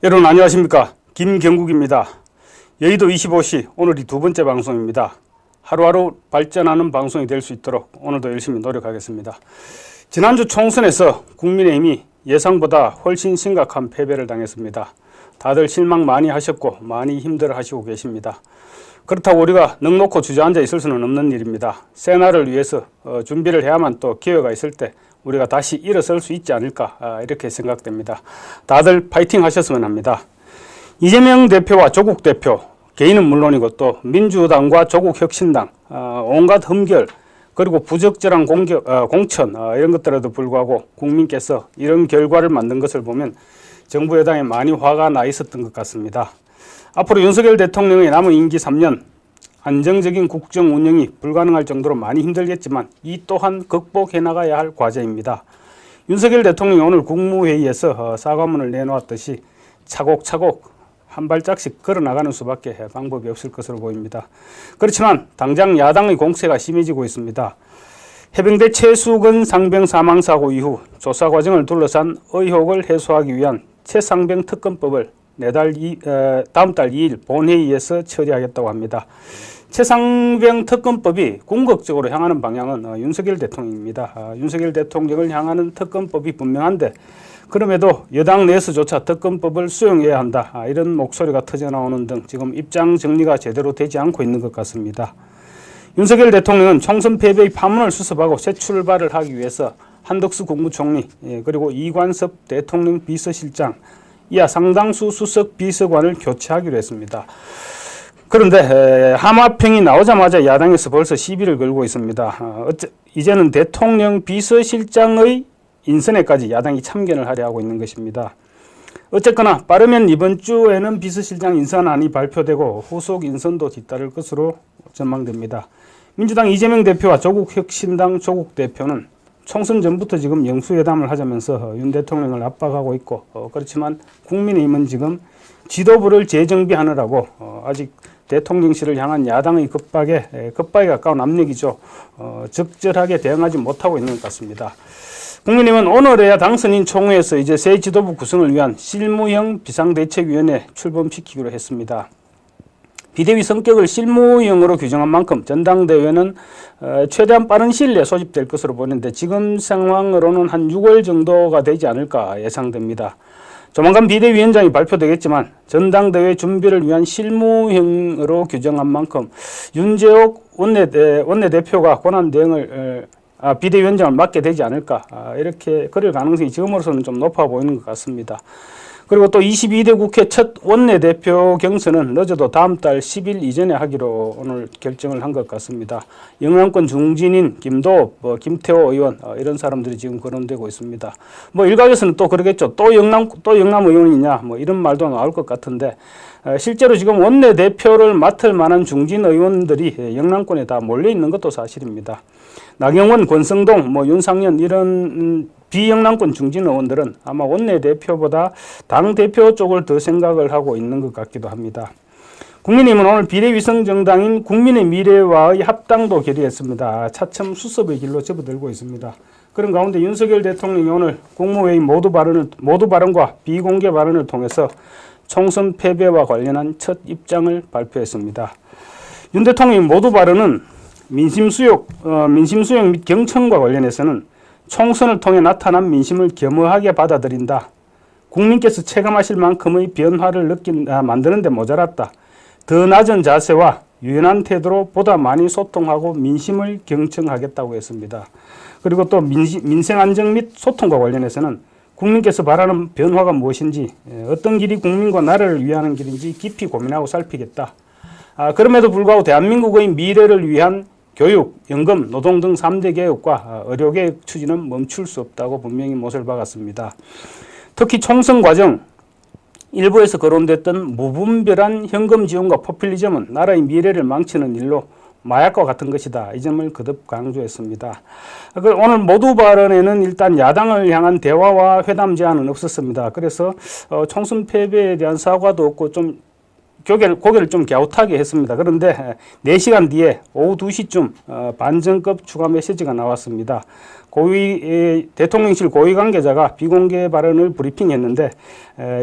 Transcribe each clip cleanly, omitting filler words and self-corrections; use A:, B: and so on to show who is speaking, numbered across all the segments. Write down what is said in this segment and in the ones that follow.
A: 여러분 안녕하십니까, 김경국입니다. 여의도 25시 오늘이 두 번째 방송입니다. 하루하루 발전하는 방송이 될 수 있도록 오늘도 열심히 노력하겠습니다. 지난주 총선에서 국민의힘이 예상보다 훨씬 심각한 패배를 당했습니다. 다들 실망 많이 하셨고 많이 힘들어 하시고 계십니다. 그렇다고 우리가 넋놓고 주저앉아 있을 수는 없는 일입니다. 새 날을 위해서 준비를 해야만 또 기회가 있을 때 우리가 다시 일어설 수 있지 않을까, 이렇게 생각됩니다. 다들 파이팅 하셨으면 합니다. 이재명 대표와 조국 대표, 개인은 물론이고 또 민주당과 조국혁신당, 온갖 흠결 그리고 부적절한 공천 이런 것들에도 불구하고 국민께서 이런 결과를 만든 것을 보면 정부 여당에 많이 화가 나 있었던 것 같습니다. 앞으로 윤석열 대통령의 남은 임기 3년 안정적인 국정 운영이 불가능할 정도로 많이 힘들겠지만 이 또한 극복해 나가야 할 과제입니다. 윤석열 대통령이 오늘 국무회의에서 사과문을 내놓았듯이 차곡차곡 한 발짝씩 걸어나가는 수밖에 방법이 없을 것으로 보입니다. 그렇지만 당장 야당의 공세가 심해지고 있습니다. 해병대 최수근 상병 사망사고 이후 조사 과정을 둘러싼 의혹을 해소하기 위한 최상병 특검법을 다음 달 2일 본회의에서 처리하겠다고 합니다. 최상병 특검법이 궁극적으로 향하는 방향은 윤석열 대통령입니다. 윤석열 대통령을 향하는 특검법이 분명한데 그럼에도 여당 내에서조차 특검법을 수용해야 한다, 이런 목소리가 터져나오는 등 지금 입장 정리가 제대로 되지 않고 있는 것 같습니다. 윤석열 대통령은 총선 패배의 파문을 수습하고 새 출발을 하기 위해서 한덕수 국무총리 그리고 이관섭 대통령 비서실장 이하 상당수 수석 비서관을 교체하기로 했습니다. 그런데 하마평이 나오자마자 야당에서 벌써 시비를 걸고 있습니다. 이제는 대통령 비서실장의 인선에까지 야당이 참견을 하려 하고 있는 것입니다. 어쨌거나 빠르면 이번 주에는 비서실장 인선안이 발표되고 후속 인선도 뒤따를 것으로 전망됩니다. 민주당 이재명 대표와 조국혁신당 조국 대표는 총선 전부터 지금 영수회담을 하자면서 윤 대통령을 압박하고 있고, 그렇지만 국민의힘은 지금 지도부를 재정비하느라고 아직 대통령실을 향한 야당의 급박에 가까운 압력이죠. 적절하게 대응하지 못하고 있는 것 같습니다. 국민의힘은 오늘에야 당선인 총회에서 이제 새 지도부 구성을 위한 실무형 비상대책위원회 출범시키기로 했습니다. 비대위 성격을 실무형으로 규정한 만큼 전당대회는 최대한 빠른 시일 내에 소집될 것으로 보는데 지금 상황으로는 한 6월 정도가 되지 않을까 예상됩니다. 조만간 비대위원장이 발표되겠지만 전당대회 준비를 위한 실무형으로 규정한 만큼 윤재옥 원내대표가 권한대행을 비대위원장을 맡게 되지 않을까, 이렇게 그럴 가능성이 지금으로서는 좀 높아 보이는 것 같습니다. 그리고 또 22대 국회 첫 원내대표 경선은 늦어도 다음 달 10일 이전에 하기로 오늘 결정을 한 것 같습니다. 영남권 중진인 김도읍, 김태호 의원 이런 사람들이 지금 거론되고 있습니다. 일각에서는 또 그러겠죠. 또 영남 의원이냐 이런 말도 나올 것 같은데 실제로 지금 원내대표를 맡을 만한 중진 의원들이 영남권에 다 몰려 있는 것도 사실입니다. 나경원, 권성동, 윤상현 이런 비영남권 중진 의원들은 아마 원내대표보다 당대표 쪽을 더 생각을 하고 있는 것 같기도 합니다. 국민의힘은 오늘 비례위성정당인 국민의 미래와의 합당도 결의했습니다. 차츰 수습의 길로 접어들고 있습니다. 그런 가운데 윤석열 대통령이 오늘 국무회의 모두 발언과 비공개 발언을 통해서 총선 패배와 관련한 첫 입장을 발표했습니다. 윤 대통령의 모두 발언은 민심 수용 및 경청과 관련해서는 총선을 통해 나타난 민심을 겸허하게 받아들인다. 국민께서 체감하실 만큼의 변화를 만드는 데 모자랐다. 더 낮은 자세와 유연한 태도로 보다 많이 소통하고 민심을 경청하겠다고 했습니다. 그리고 또 민생 안정 및 소통과 관련해서는 국민께서 바라는 변화가 무엇인지, 어떤 길이 국민과 나라를 위하는 길인지 깊이 고민하고 살피겠다. 그럼에도 불구하고 대한민국의 미래를 위한 교육, 연금, 노동 등 3대 개혁과 의료개혁 추진은 멈출 수 없다고 분명히 못을 박았습니다. 특히 총선 과정 일부에서 거론됐던 무분별한 현금 지원과 포퓰리즘은 나라의 미래를 망치는 일로 마약과 같은 것이다. 이 점을 거듭 강조했습니다. 오늘 모두 발언에는 일단 야당을 향한 대화와 회담 제안은 없었습니다. 그래서 총선 패배에 대한 사과도 없고 좀 고개를 좀 갸웃하게 했습니다. 그런데 4시간 뒤에 오후 2시쯤 반전급 추가 메시지가 나왔습니다. 대통령실 고위 관계자가 비공개 발언을 브리핑했는데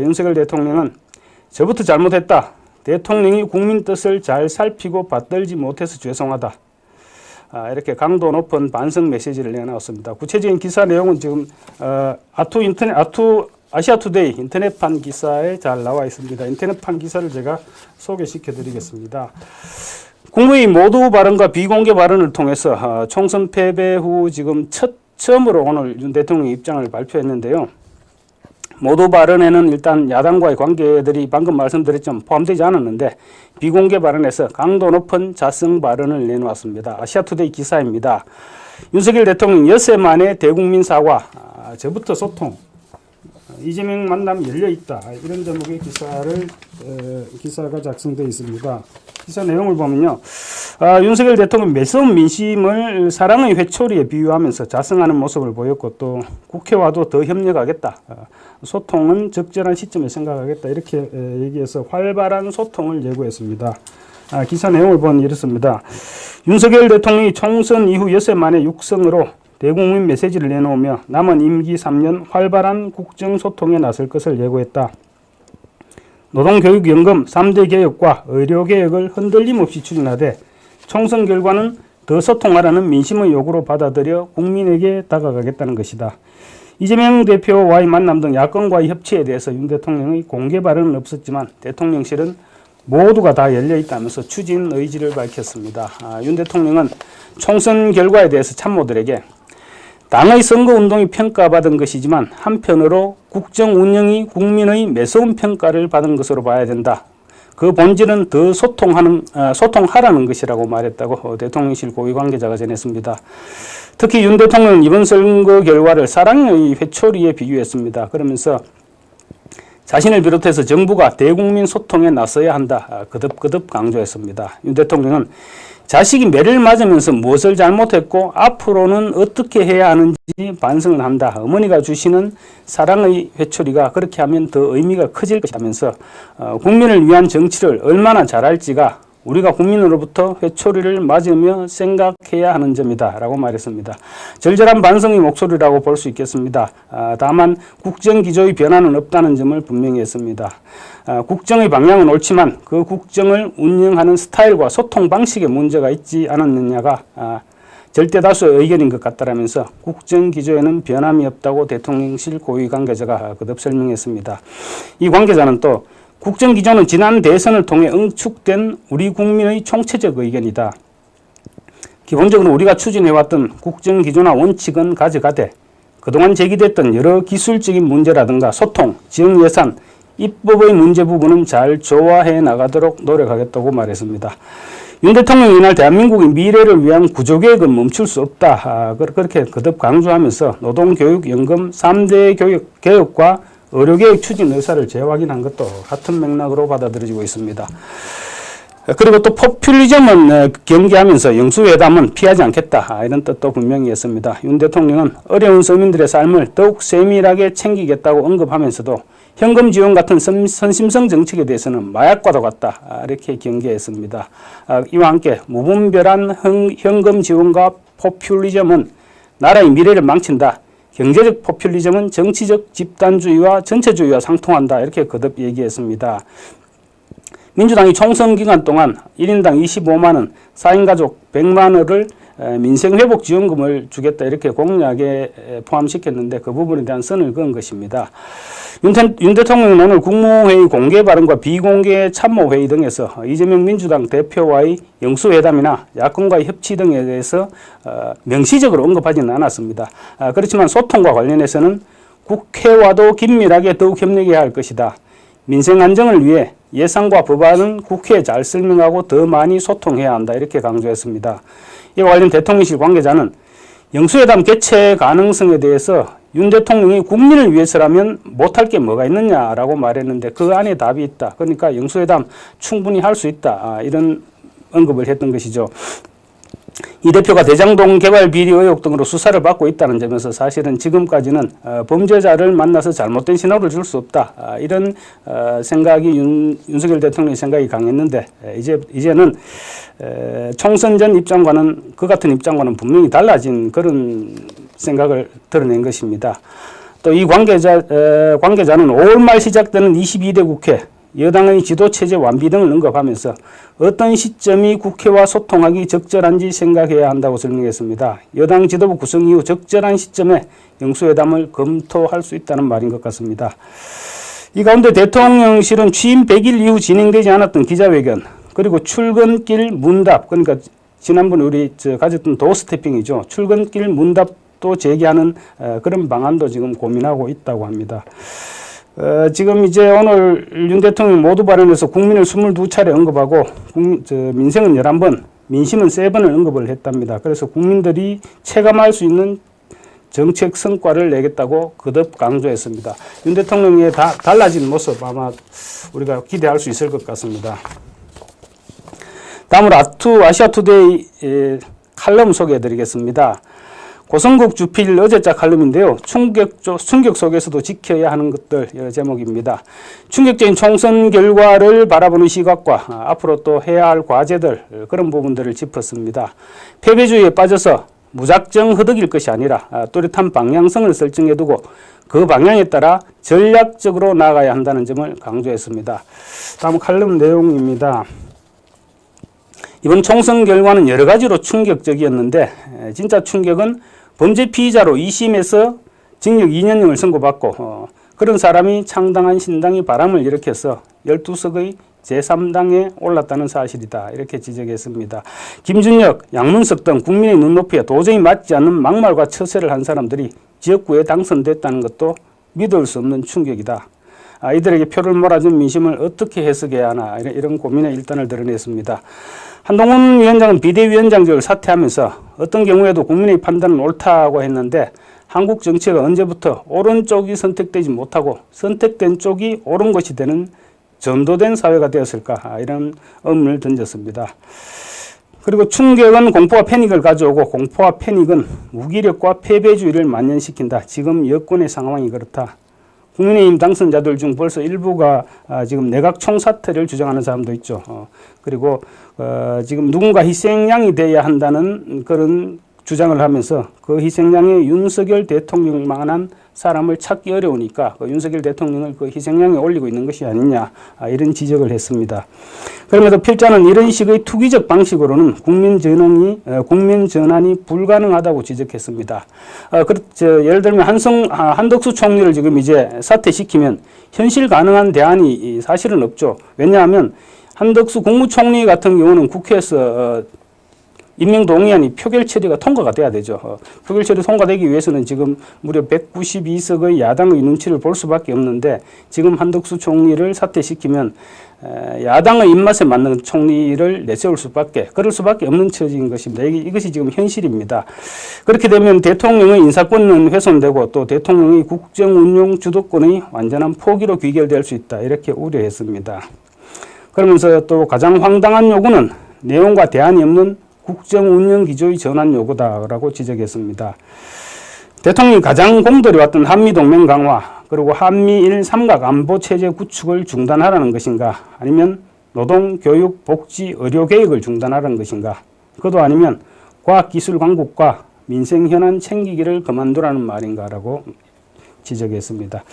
A: 윤석열 대통령은 저부터 잘못했다. 대통령이 국민 뜻을 잘 살피고 받들지 못해서 죄송하다. 이렇게 강도 높은 반성 메시지를 내놨습니다. 구체적인 기사 내용은 지금 아시아투데이 인터넷판 기사에 잘 나와 있습니다. 인터넷판 기사를 제가 소개시켜 드리겠습니다. 국무회의 모두 발언과 비공개 발언을 통해서 총선 패배 후 지금 처음으로 오늘 윤 대통령 입장을 발표했는데요. 모두 발언에는 일단 야당과의 관계들이 방금 말씀드렸지만 포함되지 않았는데 비공개 발언에서 강도 높은 자성 발언을 내놓았습니다. 아시아투데이 기사입니다. 윤석열 대통령 엿새 만에 대국민 사과, 저부터 소통, 이재명 만남 열려있다. 이런 제목의 기사가 작성되어 있습니다. 기사 내용을 보면요. 윤석열 대통령 매서운 민심을 사랑의 회초리에 비유하면서 자성하는 모습을 보였고 또 국회와도 더 협력하겠다. 소통은 적절한 시점에 생각하겠다. 이렇게 얘기해서 활발한 소통을 예고했습니다. 기사 내용을 보면 이렇습니다. 윤석열 대통령이 총선 이후 엿새 만에 육성으로 대국민 메시지를 내놓으며 남은 임기 3년 활발한 국정소통에 나설 것을 예고했다. 노동교육연금 3대 개혁과 의료개혁을 흔들림 없이 추진하되 총선 결과는 더 소통하라는 민심의 요구로 받아들여 국민에게 다가가겠다는 것이다. 이재명 대표와의 만남 등 야권과의 협치에 대해서 윤 대통령의 공개 발언은 없었지만 대통령실은 모두가 다 열려있다면서 추진 의지를 밝혔습니다. 윤 대통령은 총선 결과에 대해서 참모들에게 당의 선거운동이 평가받은 것이지만 한편으로 국정 운영이 국민의 매서운 평가를 받은 것으로 봐야 된다. 그 본질은 더 소통하라는 것이라고 말했다고 대통령실 고위 관계자가 전했습니다. 특히 윤 대통령은 이번 선거 결과를 사랑의 회초리에 비유했습니다. 그러면서 자신을 비롯해서 정부가 대국민 소통에 나서야 한다. 거듭 강조했습니다. 윤 대통령은 자식이 매를 맞으면서 무엇을 잘못했고 앞으로는 어떻게 해야 하는지 반성을 한다. 어머니가 주시는 사랑의 회초리가 그렇게 하면 더 의미가 커질 것이라면서 국민을 위한 정치를 얼마나 잘할지가 우리가 국민으로부터 회초리를 맞으며 생각해야 하는 점이다 라고 말했습니다. 절절한 반성의 목소리라고 볼 수 있겠습니다. 다만 국정기조의 변화는 없다는 점을 분명히 했습니다. 국정의 방향은 옳지만 그 국정을 운영하는 스타일과 소통 방식에 문제가 있지 않았느냐가 절대 다수의 의견인 것 같다라면서 국정기조에는 변함이 없다고 대통령실 고위 관계자가 거듭 설명했습니다. 이 관계자는 또 국정기조는 지난 대선을 통해 응축된 우리 국민의 총체적 의견이다. 기본적으로 우리가 추진해왔던 국정기조나 원칙은 가져가되 그동안 제기됐던 여러 기술적인 문제라든가 소통, 지역 예산, 입법의 문제 부분은 잘 조화해 나가도록 노력하겠다고 말했습니다. 윤 대통령이 이날 대한민국의 미래를 위한 구조개혁은 멈출 수 없다. 그렇게 거듭 강조하면서 노동교육연금 3대 개혁과 의료개혁 추진 의사를 재확인한 것도 같은 맥락으로 받아들여지고 있습니다. 그리고 또 포퓰리즘은 경계하면서 영수회담은 피하지 않겠다. 이런 뜻도 분명히 했습니다. 윤 대통령은 어려운 서민들의 삶을 더욱 세밀하게 챙기겠다고 언급하면서도 현금 지원 같은 선심성 정책에 대해서는 마약과도 같다. 이렇게 경계했습니다. 이와 함께 무분별한 현금 지원과 포퓰리즘은 나라의 미래를 망친다. 경제적 포퓰리즘은 정치적 집단주의와 전체주의와 상통한다. 이렇게 거듭 얘기했습니다. 민주당이 총선 기간 동안 1인당 25만 원, 4인 가족 100만 원을 민생회복지원금을 주겠다 이렇게 공약에 포함시켰는데 그 부분에 대한 선을 그은 것입니다. 윤 대통령은 오늘 국무회의 공개 발언과 비공개 참모회의 등에서 이재명 민주당 대표와의 영수회담이나 야권과의 협치 등에 대해서 명시적으로 언급하지는 않았습니다. 그렇지만 소통과 관련해서는 국회와도 긴밀하게 더욱 협력해야 할 것이다. 민생 안정을 위해 예산과 법안은 국회에 잘 설명하고 더 많이 소통해야 한다. 이렇게 강조했습니다. 이와 관련 대통령실 관계자는 영수회담 개최 가능성에 대해서 윤 대통령이 국민을 위해서라면 못할 게 뭐가 있느냐라고 말했는데 그 안에 답이 있다. 그러니까 영수회담 충분히 할 수 있다. 이런 언급을 했던 것이죠. 이 대표가 대장동 개발 비리 의혹 등으로 수사를 받고 있다는 점에서 사실은 지금까지는 범죄자를 만나서 잘못된 신호를 줄 수 없다. 이런 생각이 윤석열 대통령의 생각이 강했는데 이제는 총선 전 입장과는 그 같은 입장과는 분명히 달라진 그런 생각을 드러낸 것입니다. 또 이 관계자는 5월 말 시작되는 22대 국회 여당의 지도체제 완비 등을 언급하면서 어떤 시점이 국회와 소통하기 적절한지 생각해야 한다고 설명했습니다. 여당 지도부 구성 이후 적절한 시점에 영수회담을 검토할 수 있다는 말인 것 같습니다. 이 가운데 대통령실은 취임 100일 이후 진행되지 않았던 기자회견 그리고 출근길 문답 그러니까 지난번에 우리 가졌던 도스태핑이죠. 출근길 문답도 제기하는 그런 방안도 지금 고민하고 있다고 합니다. 지금 이제 오늘 윤 대통령 모두 발언에서 국민을 22차례 언급하고 민생은 11번, 민심은 3번을 언급을 했답니다. 그래서 국민들이 체감할 수 있는 정책 성과를 내겠다고 거듭 강조했습니다. 윤 대통령의 달라진 모습 아마 우리가 기대할 수 있을 것 같습니다. 다음으로 아시아투데이 칼럼 소개해 드리겠습니다. 고성국 주필 어제자 칼럼인데요. 충격 속에서도 지켜야 하는 것들 제목입니다. 충격적인 총선 결과를 바라보는 시각과 앞으로 또 해야 할 과제들 그런 부분들을 짚었습니다. 패배주의에 빠져서 무작정 허덕일 것이 아니라 뚜렷한 방향성을 설정해두고 그 방향에 따라 전략적으로 나아가야 한다는 점을 강조했습니다. 다음 칼럼 내용입니다. 이번 총선 결과는 여러 가지로 충격적이었는데 진짜 충격은 범죄 피의자로 2심에서 징역 2년형을 선고받고 그런 사람이 창당한 신당이 바람을 일으켜서 12석의 제3당에 올랐다는 사실이다. 이렇게 지적했습니다. 김준혁, 양문석 등 국민의 눈높이에 도저히 맞지 않는 막말과 처세를 한 사람들이 지역구에 당선됐다는 것도 믿을 수 없는 충격이다. 이들에게 표를 몰아준 민심을 어떻게 해석해야 하나 이런 고민의 일단을 드러냈습니다. 한동훈 위원장은 비대위원장직을 사퇴하면서 어떤 경우에도 국민의 판단은 옳다고 했는데 한국 정치가 언제부터 옳은 쪽이 선택되지 못하고 선택된 쪽이 옳은 것이 되는 전도된 사회가 되었을까 이런 의문을 던졌습니다. 그리고 충격은 공포와 패닉을 가져오고 공포와 패닉은 무기력과 패배주의를 만연시킨다. 지금 여권의 상황이 그렇다. 국민의힘 당선자들 중 벌써 일부가 지금 내각 총사퇴를 주장하는 사람도 있죠. 그리고 지금 누군가 희생양이 돼야 한다는 그런 주장을 하면서 그 희생양에 윤석열 대통령만한 사람을 찾기 어려우니까 윤석열 대통령을 그 희생양에 올리고 있는 것이 아니냐 이런 지적을 했습니다. 그럼에도 필자는 이런 식의 투기적 방식으로는 국민 전환이 불가능하다고 지적했습니다. 예를 들면 한덕수 총리를 지금 이제 사퇴시키면 현실 가능한 대안이 사실은 없죠. 왜냐하면 한덕수 국무총리 같은 경우는 국회에서 임명동의안이 표결 처리가 통과가 돼야 되죠. 표결 처리 통과되기 위해서는 지금 무려 192석의 야당의 눈치를 볼 수밖에 없는데 지금 한덕수 총리를 사퇴시키면 야당의 입맛에 맞는 총리를 내세울 수밖에 그럴 수밖에 없는 처지인 것입니다. 이것이 지금 현실입니다. 그렇게 되면 대통령의 인사권은 훼손되고 또 대통령의 국정운용 주도권의 완전한 포기로 귀결될 수 있다. 이렇게 우려했습니다. 그러면서 또 가장 황당한 요구는 내용과 대안이 없는 국정운영 기조의 전환 요구다라고 지적했습니다. 대통령이 가장 공들여 왔던 한미동맹 강화 그리고 한미일 삼각 안보체제 구축을 중단하라는 것인가 아니면 노동, 교육, 복지, 의료 계획을 중단하라는 것인가 그도 아니면 과학기술 강국과 민생 현안 챙기기를 그만두라는 말인가라고 지적했습니다.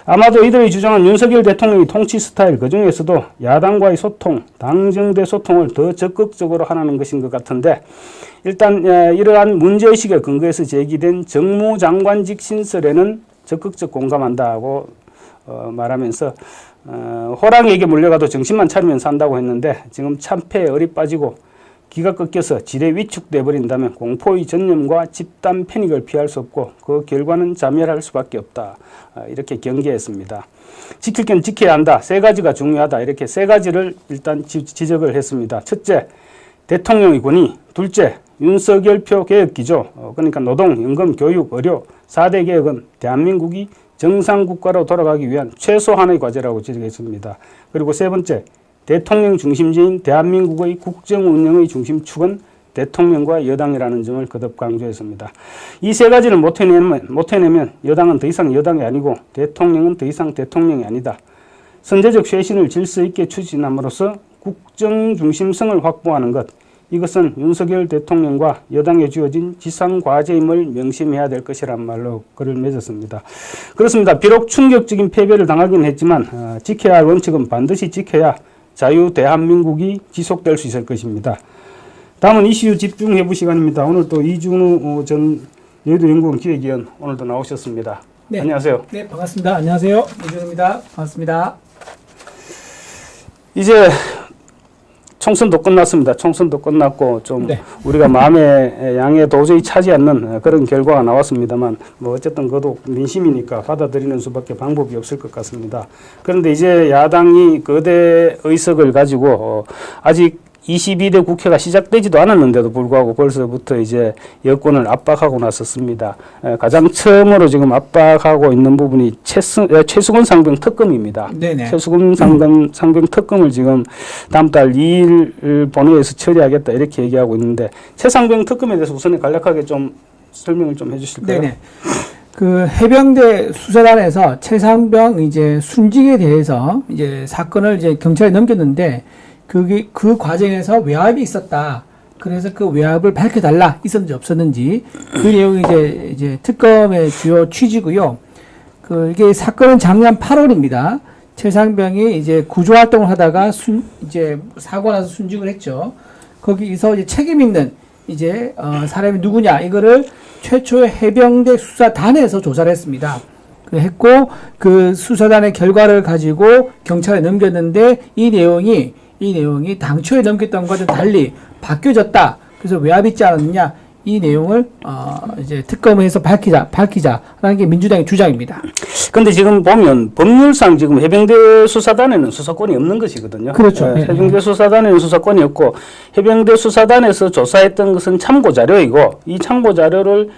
A: 아마도 이들의 주장은 윤석열 대통령의 통치 스타일 그중에서도 야당과의 소통, 당정대 소통을 더 적극적으로 하라는 것인 것 같은데 일단 이러한 문제의식에 근거해서 제기된 정무장관직 신설에는 적극적 공감한다고 말하면서 호랑이에게 물려가도 정신만 차리면 산다고 했는데 지금 참패에 얼이 빠지고 기가 꺾여서 지레 위축돼 버린다면 공포의 전념과 집단 패닉을 피할 수 없고 그 결과는 자멸할 수밖에 없다. 이렇게 경계했습니다. 지킬 건 지켜야 한다. 세 가지가 중요하다. 이렇게 세 가지를 일단 지적을 했습니다. 첫째, 대통령의 권위. 둘째, 윤석열표 개혁기조. 그러니까 노동, 연금, 교육, 의료 4대 개혁은 대한민국이 정상국가로 돌아가기 위한 최소한의 과제라고 지적했습니다. 그리고 세 번째, 대통령 중심제인 대한민국의 국정 운영의 중심축은 대통령과 여당이라는 점을 거듭 강조했습니다. 이 세 가지를 못 해내면 여당은 더 이상 여당이 아니고 대통령은 더 이상 대통령이 아니다. 선제적 쇄신을 질서 있게 추진함으로써 국정 중심성을 확보하는 것, 이것은 윤석열 대통령과 여당에 주어진 지상과제임을 명심해야 될 것이란 말로 글을 맺었습니다. 그렇습니다. 비록 충격적인 패배를 당하긴 했지만 지켜야 할 원칙은 반드시 지켜야 자유 대한민국이 지속될 수 있을 것입니다. 다음은 이슈 집중해부 시간입니다. 오늘 또 이준우 전 여의도연구원 기획위원 오늘도 나오셨습니다.
B: 네.
A: 안녕하세요.
B: 네, 반갑습니다. 안녕하세요. 이준우입니다. 반갑습니다.
A: 이제 총선도 끝났습니다. 총선도 끝났고 좀
B: 네.
A: 우리가 마음의 양에 도저히 차지 않는 그런 결과가 나왔습니다만 뭐 어쨌든 그것도 민심이니까 받아들이는 수밖에 방법이 없을 것 같습니다. 그런데 이제 야당이 거대 의석을 가지고 아직 22대 국회가 시작되지도 않았는데도 불구하고 벌써부터 이제 여권을 압박하고 나섰습니다. 가장 처음으로 지금 압박하고 있는 부분이 최수건 상병 특검입니다.
B: 네네.
A: 최수건 상병 특검을 지금 다음 달 2일 본회의에서 처리하겠다 이렇게 얘기하고 있는데 최상병 특검에 대해서 우선 간략하게 좀 설명을 좀 해주실까요?
B: 네네. 그 해병대 수사단에서 최상병 이제 순직에 대해서 이제 사건을 이제 경찰에 넘겼는데 그 과정에서 외압이 있었다. 그래서 그 외압을 밝혀달라. 있었는지 없었는지. 그 내용이 이제 특검의 주요 취지고요. 이게 사건은 작년 8월입니다. 최상병이 이제 구조활동을 하다가 이제 사고 나서 순직을 했죠. 거기서 이제 책임 있는 사람이 누구냐. 이거를 최초의 해병대 수사단에서 조사를 했습니다. 했고, 그 수사단의 결과를 가지고 경찰에 넘겼는데 이 내용이 당초에 넘겼던 것과 달리 바뀌어졌다. 그래서 외압이 있지 않았느냐. 이 내용을 이제 특검에서 밝히자라는 게 민주당의 주장입니다.
A: 그런데 지금 보면 법률상 지금 해병대 수사단에는 수사권이 없는 것이거든요.
B: 그렇죠. 네.
A: 해병대 수사단에는 수사권이 없고 해병대 수사단에서 조사했던 것은 참고 자료이고 이 참고 자료를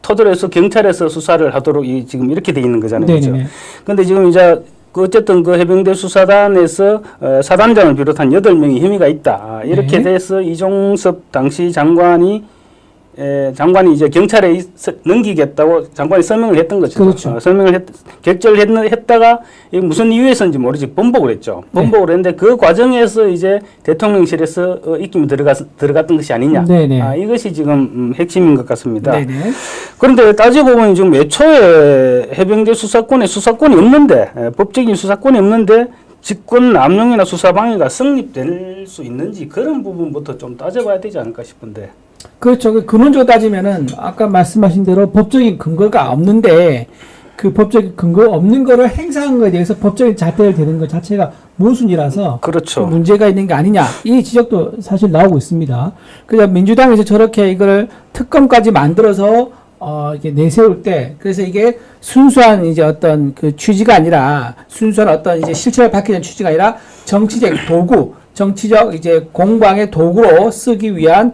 A: 토대로 해서 경찰에서 수사를 하도록 지금 이렇게 돼 있는 거잖아요. 그렇죠? 그런데 지금 이제 어쨌든 그 해병대 수사단에서 사단장을 비롯한 8명이 혐의가 있다. 이렇게 돼서 이종섭 당시 장관이 이제 경찰에 넘기겠다고 장관이 서명을 했던 거죠.
B: 그렇죠.
A: 결재를 했다가 무슨 이유에서인지 모르지 번복을 했죠. 번복을 했는데 그 과정에서 이제 대통령실에서 입김이 들어갔던 것이 아니냐. 이것이 지금 핵심인 것 같습니다.
B: 네네.
A: 그런데 따지고 보면 지금 애초에 해병대 수사권이 없는데 법적인 수사권이 없는데 직권 남용이나 수사 방해가 성립될 수 있는지 그런 부분부터 좀 따져봐야 되지 않을까 싶은데.
B: 그렇죠. 근원적으로 따지면은 아까 말씀하신 대로 법적인 근거가 없는데 그 법적인 근거 없는 거를 행사한 거에 대해서 법적인 잣대를 대는 것 자체가 모순이라서
A: 그렇죠.
B: 문제가 있는 게 아니냐 이 지적도 사실 나오고 있습니다. 그래서 민주당에서 저렇게 이걸 특검까지 만들어서 이게 내세울 때 그래서 이게 순수한 이제 어떤 그 취지가 아니라 순수한 어떤 이제 실체를 밝히는 취지가 아니라 정치적 이제 공방의 도구로 쓰기 위한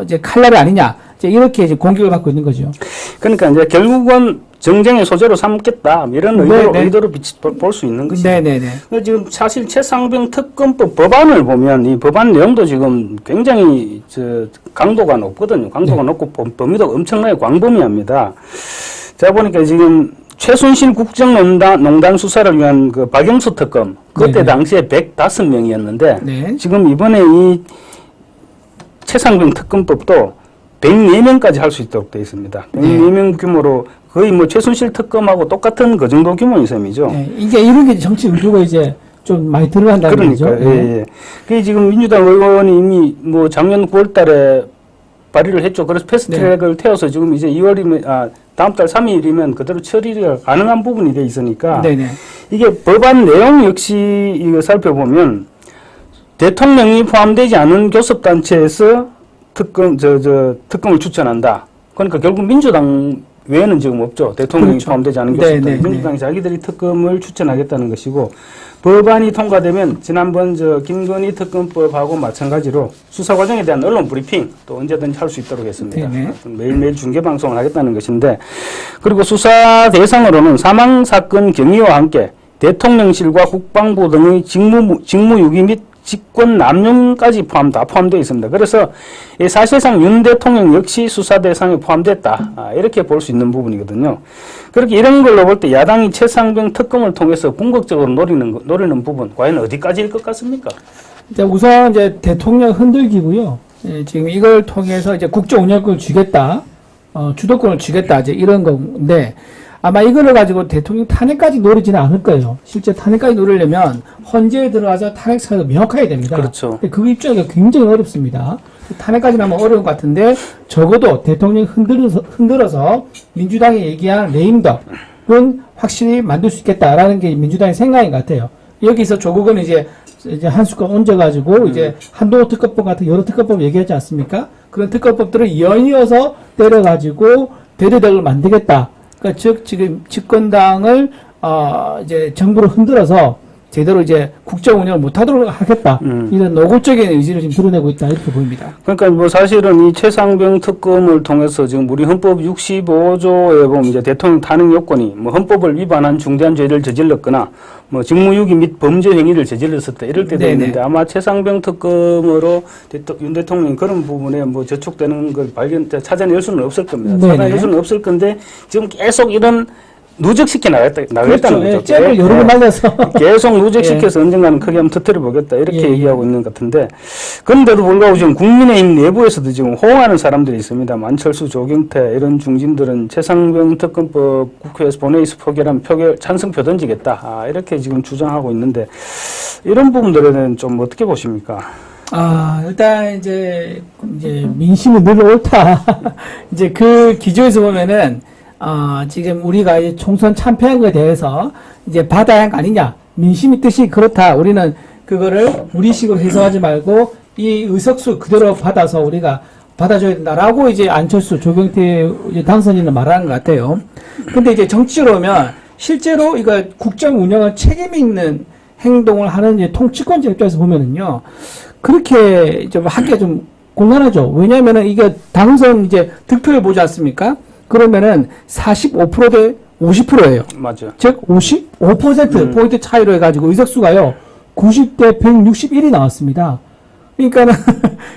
B: 이제 칼날이 아니냐 이렇게 이제 공격을 받고 있는 거죠.
A: 그러니까 이제 결국은 정쟁의 소재로 삼겠다 이런 의도로 볼 수 있는 것이죠.
B: 네네네.
A: 지금 사실 최상병 특검법 법안을 보면 이 법안 내용도 지금 굉장히 강도가 높거든요. 강도가 높고 범위도 엄청나게 광범위합니다. 제가 보니까 지금 최순실 국정농단 수사를 위한 그 박영수 특검 그때 당시에 105명이었는데 지금 이번에 이 최상병 특검법도 104명까지 할 수 있도록 되어 있습니다. 104명 규모로 거의 뭐 최순실 특검하고 똑같은 그 정도 규모인 셈이죠.
B: 이게 이런 게 정치 의도가 이제 좀 많이 들어간다는 거죠.
A: 그러니까 그게 지금 민주당 의원이 이미 뭐 작년 9월달에 발의를 했죠. 그래서 패스트트랙을 태워서 지금 이제 2월이면 다음 달 3일이면 그대로 처리가 가능한 부분이 돼 있으니까 이게 법안 내용 역시 이거 살펴보면 대통령이 포함되지 않은 교섭단체에서 특검을 추천한다. 그러니까 결국 민주당 외에는 지금 없죠. 대통령이 포함되지 않은 교섭단. 민주당이 자기들이 특검을 추천하겠다는 것이고 법안이 통과되면 지난번 김건희 특검법하고 마찬가지로 수사 과정에 대한 언론 브리핑 또 언제든지 할 수 있도록 했습니다. 매일매일 중계 방송을 하겠다는 것인데 그리고 수사 대상으로는 사망 사건 경위와 함께 대통령실과 국방부 등의 직무유기 및 직권 남용까지 다 포함되어 있습니다. 그래서 사실상 윤 대통령 역시 수사 대상에 포함됐다. 이렇게 볼 수 있는 부분이거든요. 그렇게 이런 걸로 볼 때 야당이 최상병 특검을 통해서 궁극적으로 노리는 부분 과연 어디까지일 것 같습니까?
B: 우선 이제 대통령 흔들기고요. 지금 이걸 통해서 이제 국정 운영권을 주겠다, 주도권을 주겠다, 이제 이런 건데, 아마 이거를 가지고 대통령 탄핵까지 노리지는 않을 거예요. 실제 탄핵까지 노리려면 헌재에 들어가서 탄핵 사유가 명확해야 됩니다.
A: 그렇죠.
B: 그 입장이 굉장히 어렵습니다. 탄핵까지 하면 어려운 것 같은데, 적어도 대통령이 흔들어서 민주당이 얘기한 레임덕은 확실히 만들 수 있겠다라는 게 민주당의 생각인 것 같아요. 여기서 조국은 이제 한 숟갈 얹어가지고 이제 한동훈 특검법 같은 여러 특검법 얘기하지 않습니까? 그런 특검법들을 연이어서 때려가지고 대대적으로 만들겠다. 그러니까 즉 지금 집권당을 이제 정부를 흔들어서 제대로 이제 국정 운영을 못하도록 하겠다. 이런 노골적인 의지를 지금 드러내고 있다 이렇게 보입니다.
A: 그러니까 뭐 사실은 이 최상병 특검을 통해서 지금 우리 헌법 65조에 보면 이제 대통령 탄핵 요건이 뭐 헌법을 위반한 중대한 죄를 저질렀거나 뭐 직무유기 및 범죄 행위를 저질렀었다 이럴 때도 있는데 아마 최상병 특검으로 윤 대통령이 그런 부분에 뭐 저촉되는 걸 찾아낼 수는 없을 겁니다. 찾아낼 수는 없을 건데 지금 계속 이런 누적시켜 나가겠다는
B: 그렇죠.
A: 거죠.
B: 잽을 여러 번 날려서
A: 계속 누적시켜서 언젠가는 크게 한번 터뜨려 보겠다 이렇게 얘기하고 있는 것 같은데, 그런데도 불구하고 지금 국민의힘 내부에서도 지금 호응하는 사람들이 있습니다. 안철수, 조경태 이런 중진들은 최상병 특검법 국회에서 본회의에서 찬성표 던지겠다 이렇게 지금 주장하고 있는데, 이런 부분들에 대해서는 좀 어떻게 보십니까?
B: 일단 이제 민심은 늘 옳다. 이제 그 기조에서 보면은 지금 우리가 이제 총선 참패한 것에 대해서 이제 받아야 한 거 아니냐. 민심의 뜻이 그렇다. 우리는 그거를 우리식으로 해석하지 말고 이 의석수 그대로 받아서 우리가 받아줘야 된다라고 이제 안철수, 조경태 이제 당선인은 말하는 것 같아요. 근데 이제 정치적으로 보면 실제로 이거 국정 운영을 책임 있는 행동을 하는 이제 통치권자 입장에서 보면은요. 그렇게 좀 하기가 좀 곤란하죠. 왜냐면은 이게 당선 이제 득표를 보지 않습니까? 그러면은 45%대 50%예요.
A: 맞죠.
B: 즉 55% 포인트 차이로 해가지고 의석수가요 90대 161이 나왔습니다. 그러니까는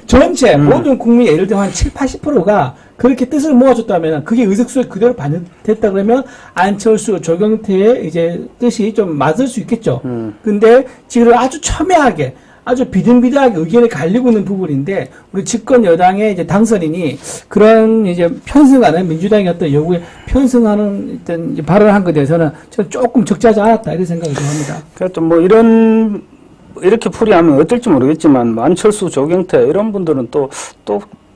B: 전체 모든 국민 예를 들어 한 7, 80%가 그렇게 뜻을 모아줬다면 그게 의석수에 그대로 반영됐다 그러면 안철수, 조경태의 이제 뜻이 좀 맞을 수 있겠죠. 근데 지금 아주 첨예하게 아주 비등비등하게 의견이 갈리고 있는 부분인데, 우리 집권 여당의 이제 당선인이 그런 이제 편승하는 민주당의 어떤 요구에 편승하는 어떤 발언을 한 것에 대해서는 저는 조금 적절하지 않았다, 이런 생각이 좀 합니다.
A: 그래서 뭐 이렇게 풀이하면 어떨지 모르겠지만, 안철수, 조경태 이런 분들은 또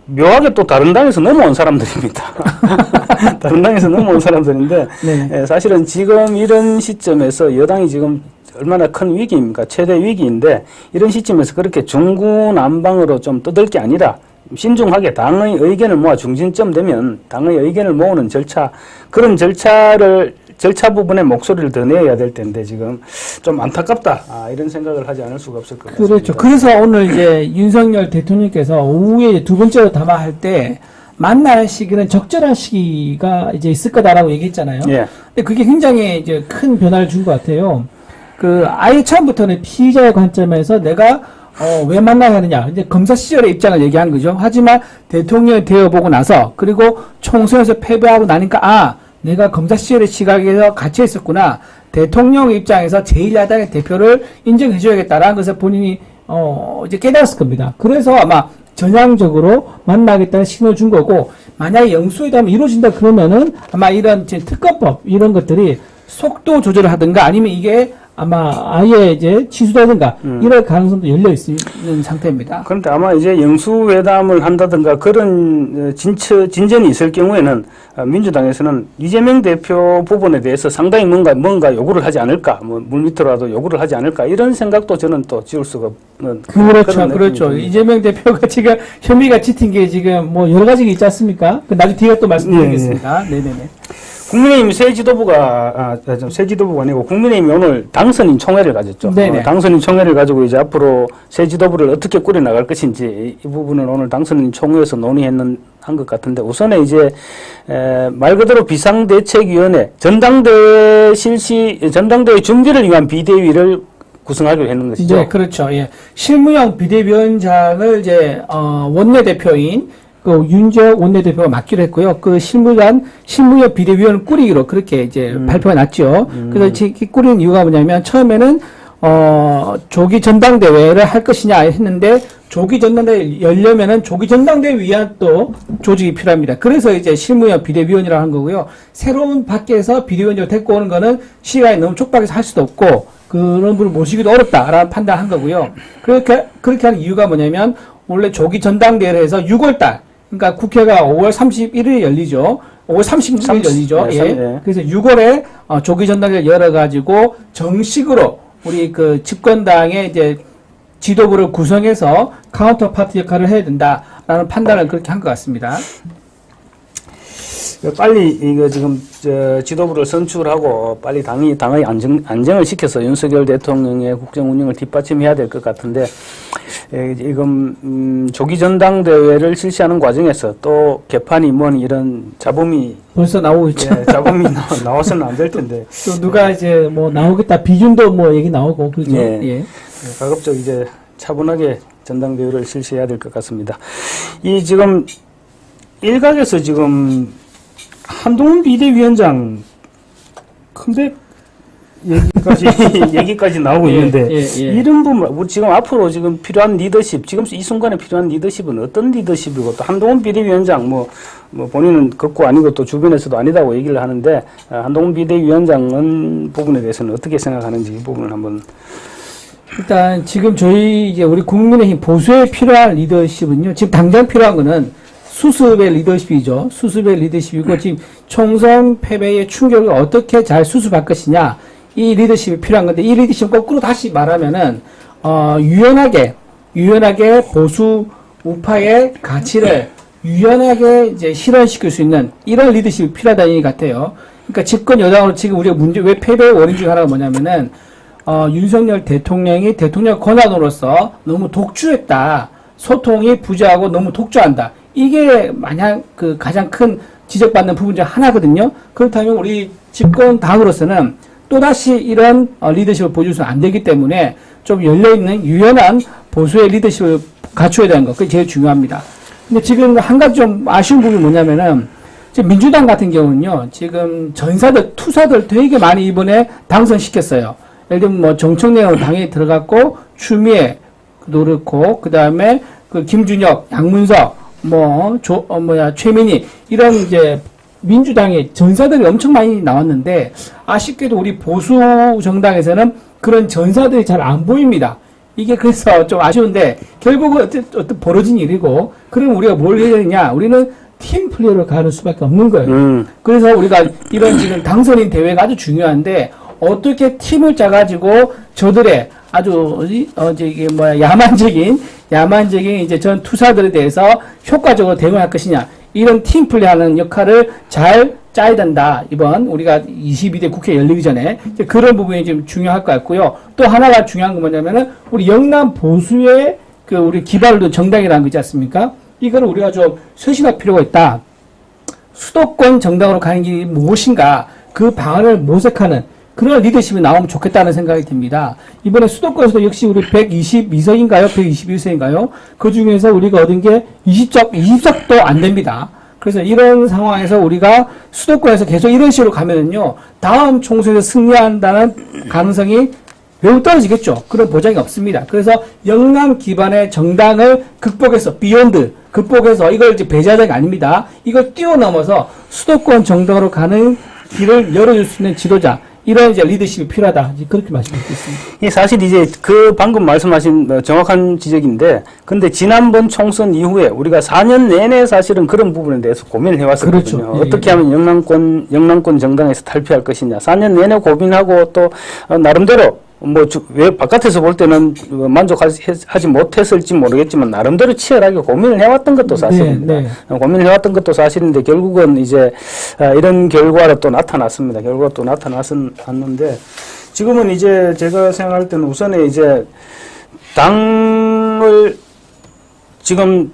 A: 묘하게 또 다른 당에서 넘어온 사람들입니다. 다른 당에서 넘어온 사람들인데,
B: 네.
A: 사실은 지금 이런 시점에서 여당이 지금 얼마나 큰 위기입니까? 최대 위기인데, 이런 시점에서 그렇게 중구난방으로 좀 떠들 게 아니라 신중하게 당의 의견을 모아 중진점 되면 당의 의견을 모으는 그런 절차 부분에 목소리를 더 내야 될 텐데 지금 좀 안타깝다. 이런 생각을 하지 않을 수가 없을 것 같습니다.
B: 그렇죠. 그래서 오늘 이제 윤석열 대통령께서 오후에 두 번째로 담화할 때 만날 시기는 적절한 시기가 이제 있을 거다라고 얘기했잖아요.
A: 예.
B: 근데 그게 굉장히 이제 큰 변화를 준 것 같아요. 아예 처음부터는 피의자의 관점에서 내가 왜 만나야 하느냐. 이제 검사 시절의 입장을 얘기한 거죠. 하지만 대통령이 되어보고 나서, 그리고 총선에서 패배하고 나니까, 내가 검사 시절의 시각에서 갇혀 있었구나. 대통령 입장에서 제1야당의 대표를 인정해줘야겠다라는 것을 본인이, 이제 깨달았을 겁니다. 그래서 아마 전향적으로 만나겠다는 신호를 준 거고, 만약에 영수회담이 이루어진다 그러면은 아마 이런 특검법, 이런 것들이 속도 조절을 하든가 아니면 이게 아마 아예 이제 취소되든가 이럴 가능성도 열려 있는 상태입니다.
A: 그런데 아마 이제 영수회담을 한다든가 그런 진전이 있을 경우에는 민주당에서는 이재명 대표 부분에 대해서 상당히 뭔가 요구를 하지 않을까, 뭐 물밑으로라도 요구를 하지 않을까 이런 생각도 저는 또 지울 수가 없는.
B: 그렇죠. 이재명 대표가 지금 혐의가 짙은 게 지금 뭐 여러 가지가 있지 않습니까? 나중에 뒤에 또 말씀드리겠습니다. 네네네.
A: 국민의힘 새 지도부가 아니고 국민의힘이 오늘 당선인 총회를 가졌죠. 당선인 총회를 가지고 이제 앞으로 새 지도부를 어떻게 꾸려 나갈 것인지 이 부분을 오늘 당선인 총회에서 논의한 것 같은데, 우선에 이제 말 그대로 비상대책위원회 전당대회 준비를 위한 비대위를 구성하기로 했는 것이죠.
B: 네, 그렇죠. 예. 실무형 비대위원장을 이제 원내대표인 그 윤재욱 원내대표가 맡기로 했고요. 그 실무형 비대위원을 꾸리기로 그렇게 이제 발표가 났죠. 그래서 이 꾸린 이유가 뭐냐면 처음에는 조기 전당대회를 할 것이냐 했는데 조기 전당대회 열려면은 조기 전당대회 위한 또 조직이 필요합니다. 그래서 이제 실무형 비대위원이라고 하는 거고요. 새로운 밖에서 비대위원장을 데리고 오는 거는 시간이 너무 촉박해서 할 수도 없고 그런 분을 모시기도 어렵다라는 판단한 거고요. 그렇게 하는 이유가 뭐냐면 원래 조기 전당대회를 해서 6월달 그러니까 국회가 5월 31일에 열리죠. 5월 30일에 열리죠.
A: 네,
B: 예. 그래서 6월에 조기 전당대회를 열어가지고 정식으로 우리 그 집권당의 이제 지도부를 구성해서 카운터 파트 역할을 해야 된다라는 판단을 그렇게 한 것 같습니다.
A: 빨리 이거 지금 지도부를 선출하고 빨리 당의 안정을 시켜서 윤석열 대통령의 국정 운영을 뒷받침해야 될 것 같은데 이건 조기 전당대회를 실시하는 과정에서 또 개판이 뭐니 이런 잡음이
B: 벌써 나오고 있죠.
A: 예, 잡음이 나와서는 안 될 텐데
B: 또 누가 이제 뭐 나오겠다 비준도 뭐 얘기 나오고 그렇죠.
A: 예.
B: 예.
A: 가급적 이제 차분하게 전당대회를 실시해야 될 것 같습니다. 이 지금 일각에서 지금 한동훈 비대위원장 컴백 얘기까지 나오고 있는데 이런 부분 지금 앞으로 지금 필요한 리더십 지금 이 순간에 필요한 리더십은 어떤 리더십이고 또 한동훈 비대위원장 뭐 본인은 걷고 아니고 또 주변에서도 아니다고 얘기를 하는데 한동훈 비대위원장은 부분에 대해서는 어떻게 생각하는지 이 부분을 한번
B: 일단 지금 저희 이제 우리 국민의힘 보수에 필요한 리더십은요. 지금 당장 필요한 거는 수습의 리더십이죠. 수습의 리더십이고 지금 총선 패배의 충격을 어떻게 잘 수습할 것이냐 이 리더십이 필요한 건데 이 리더십 거꾸로 다시 말하면은 유연하게 보수 우파의 가치를 유연하게 이제 실현시킬 수 있는 이런 리더십이 필요하다는 얘기 같아요. 그러니까 집권 여당으로 지금 우리가 왜 패배의 원인 중 하나가 뭐냐면은 윤석열 대통령이 대통령 권한으로서 너무 독주했다. 소통이 부재하고 너무 독주한다. 이게 마냥 그 가장 큰 지적받는 부분 중 하나거든요. 그렇다면 우리 집권 당으로서는 또다시 이런 리더십을 보여줘서는 안 되기 때문에 좀 열려있는 유연한 보수의 리더십을 갖춰야 되는 것. 그게 제일 중요합니다. 근데 지금 한 가지 좀 아쉬운 부분이 뭐냐면은 지금 민주당 같은 경우는요. 지금 투사들 되게 많이 이번에 당선시켰어요. 예를 들면 뭐 정청래는 당에 들어갔고 추미애 그렇고 그다음에 그 김준혁, 양문석 최민희 이런 이제 민주당의 전사들이 엄청 많이 나왔는데 아쉽게도 우리 보수 정당에서는 그런 전사들이 잘 안 보입니다. 이게 그래서 좀 아쉬운데 결국은 어떤 벌어진 일이고 그럼 우리가 뭘 해야 되느냐? 우리는 팀 플레이로 가는 수밖에 없는 거예요. 그래서 우리가 이런 지금 당선인 대회가 아주 중요한데 어떻게 팀을 짜가지고 저들의 아주 야만적인 이제 전 투사들에 대해서 효과적으로 대응할 것이냐 이런 팀 플레이하는 역할을 잘 짜야 된다. 이번 우리가 22대 국회 열리기 전에 그런 부분이 좀 중요할 것 같고요. 또 하나가 중요한 건 뭐냐면은 우리 영남 보수의 그 우리 기발도 정당이라는 거 있지 않습니까? 이거를 우리가 좀 쇄신할 필요가 있다. 수도권 정당으로 가는 길이 무엇인가 그 방안을 모색하는 그런 리더십이 나오면 좋겠다는 생각이 듭니다. 이번에 수도권에서도 역시 우리 122석인가요? 121석인가요? 그 중에서 우리가 얻은 게 20석도 안 됩니다. 그래서 이런 상황에서 우리가 수도권에서 계속 이런 식으로 가면은요, 다음 총선에서 승리한다는 가능성이 매우 떨어지겠죠. 그런 보장이 없습니다. 그래서 영남 기반의 정당을 극복해서, 극복해서 이걸 이제 배제하자는 게 아닙니다. 이걸 뛰어넘어서 수도권 정당으로 가는 길을 열어줄 수 있는 지도자, 이런 이제 리더십이 필요하다. 그렇게 말씀드리겠습니다.
A: 이 사실 이제 그 방금 말씀하신 정확한 지적인데, 근데 지난번 총선 이후에 우리가 4년 내내 사실은 그런 부분에 대해서 고민을 해왔었거든요.
B: 그렇죠.
A: 어떻게 하면 영남권 정당에서 탈피할 것이냐. 4년 내내 고민하고 또 나름대로 왜 바깥에서 볼 때는 만족하지 못했을지 모르겠지만 나름대로 치열하게 고민을 해왔던 것도 사실입니다.
B: 네.
A: 고민을 해왔던 것도 사실인데 결국은 이제 이런 결과가 또 나타났습니다. 결과가 또 나타났는데 지금은 이제 제가 생각할 때는 우선에 이제 당을 지금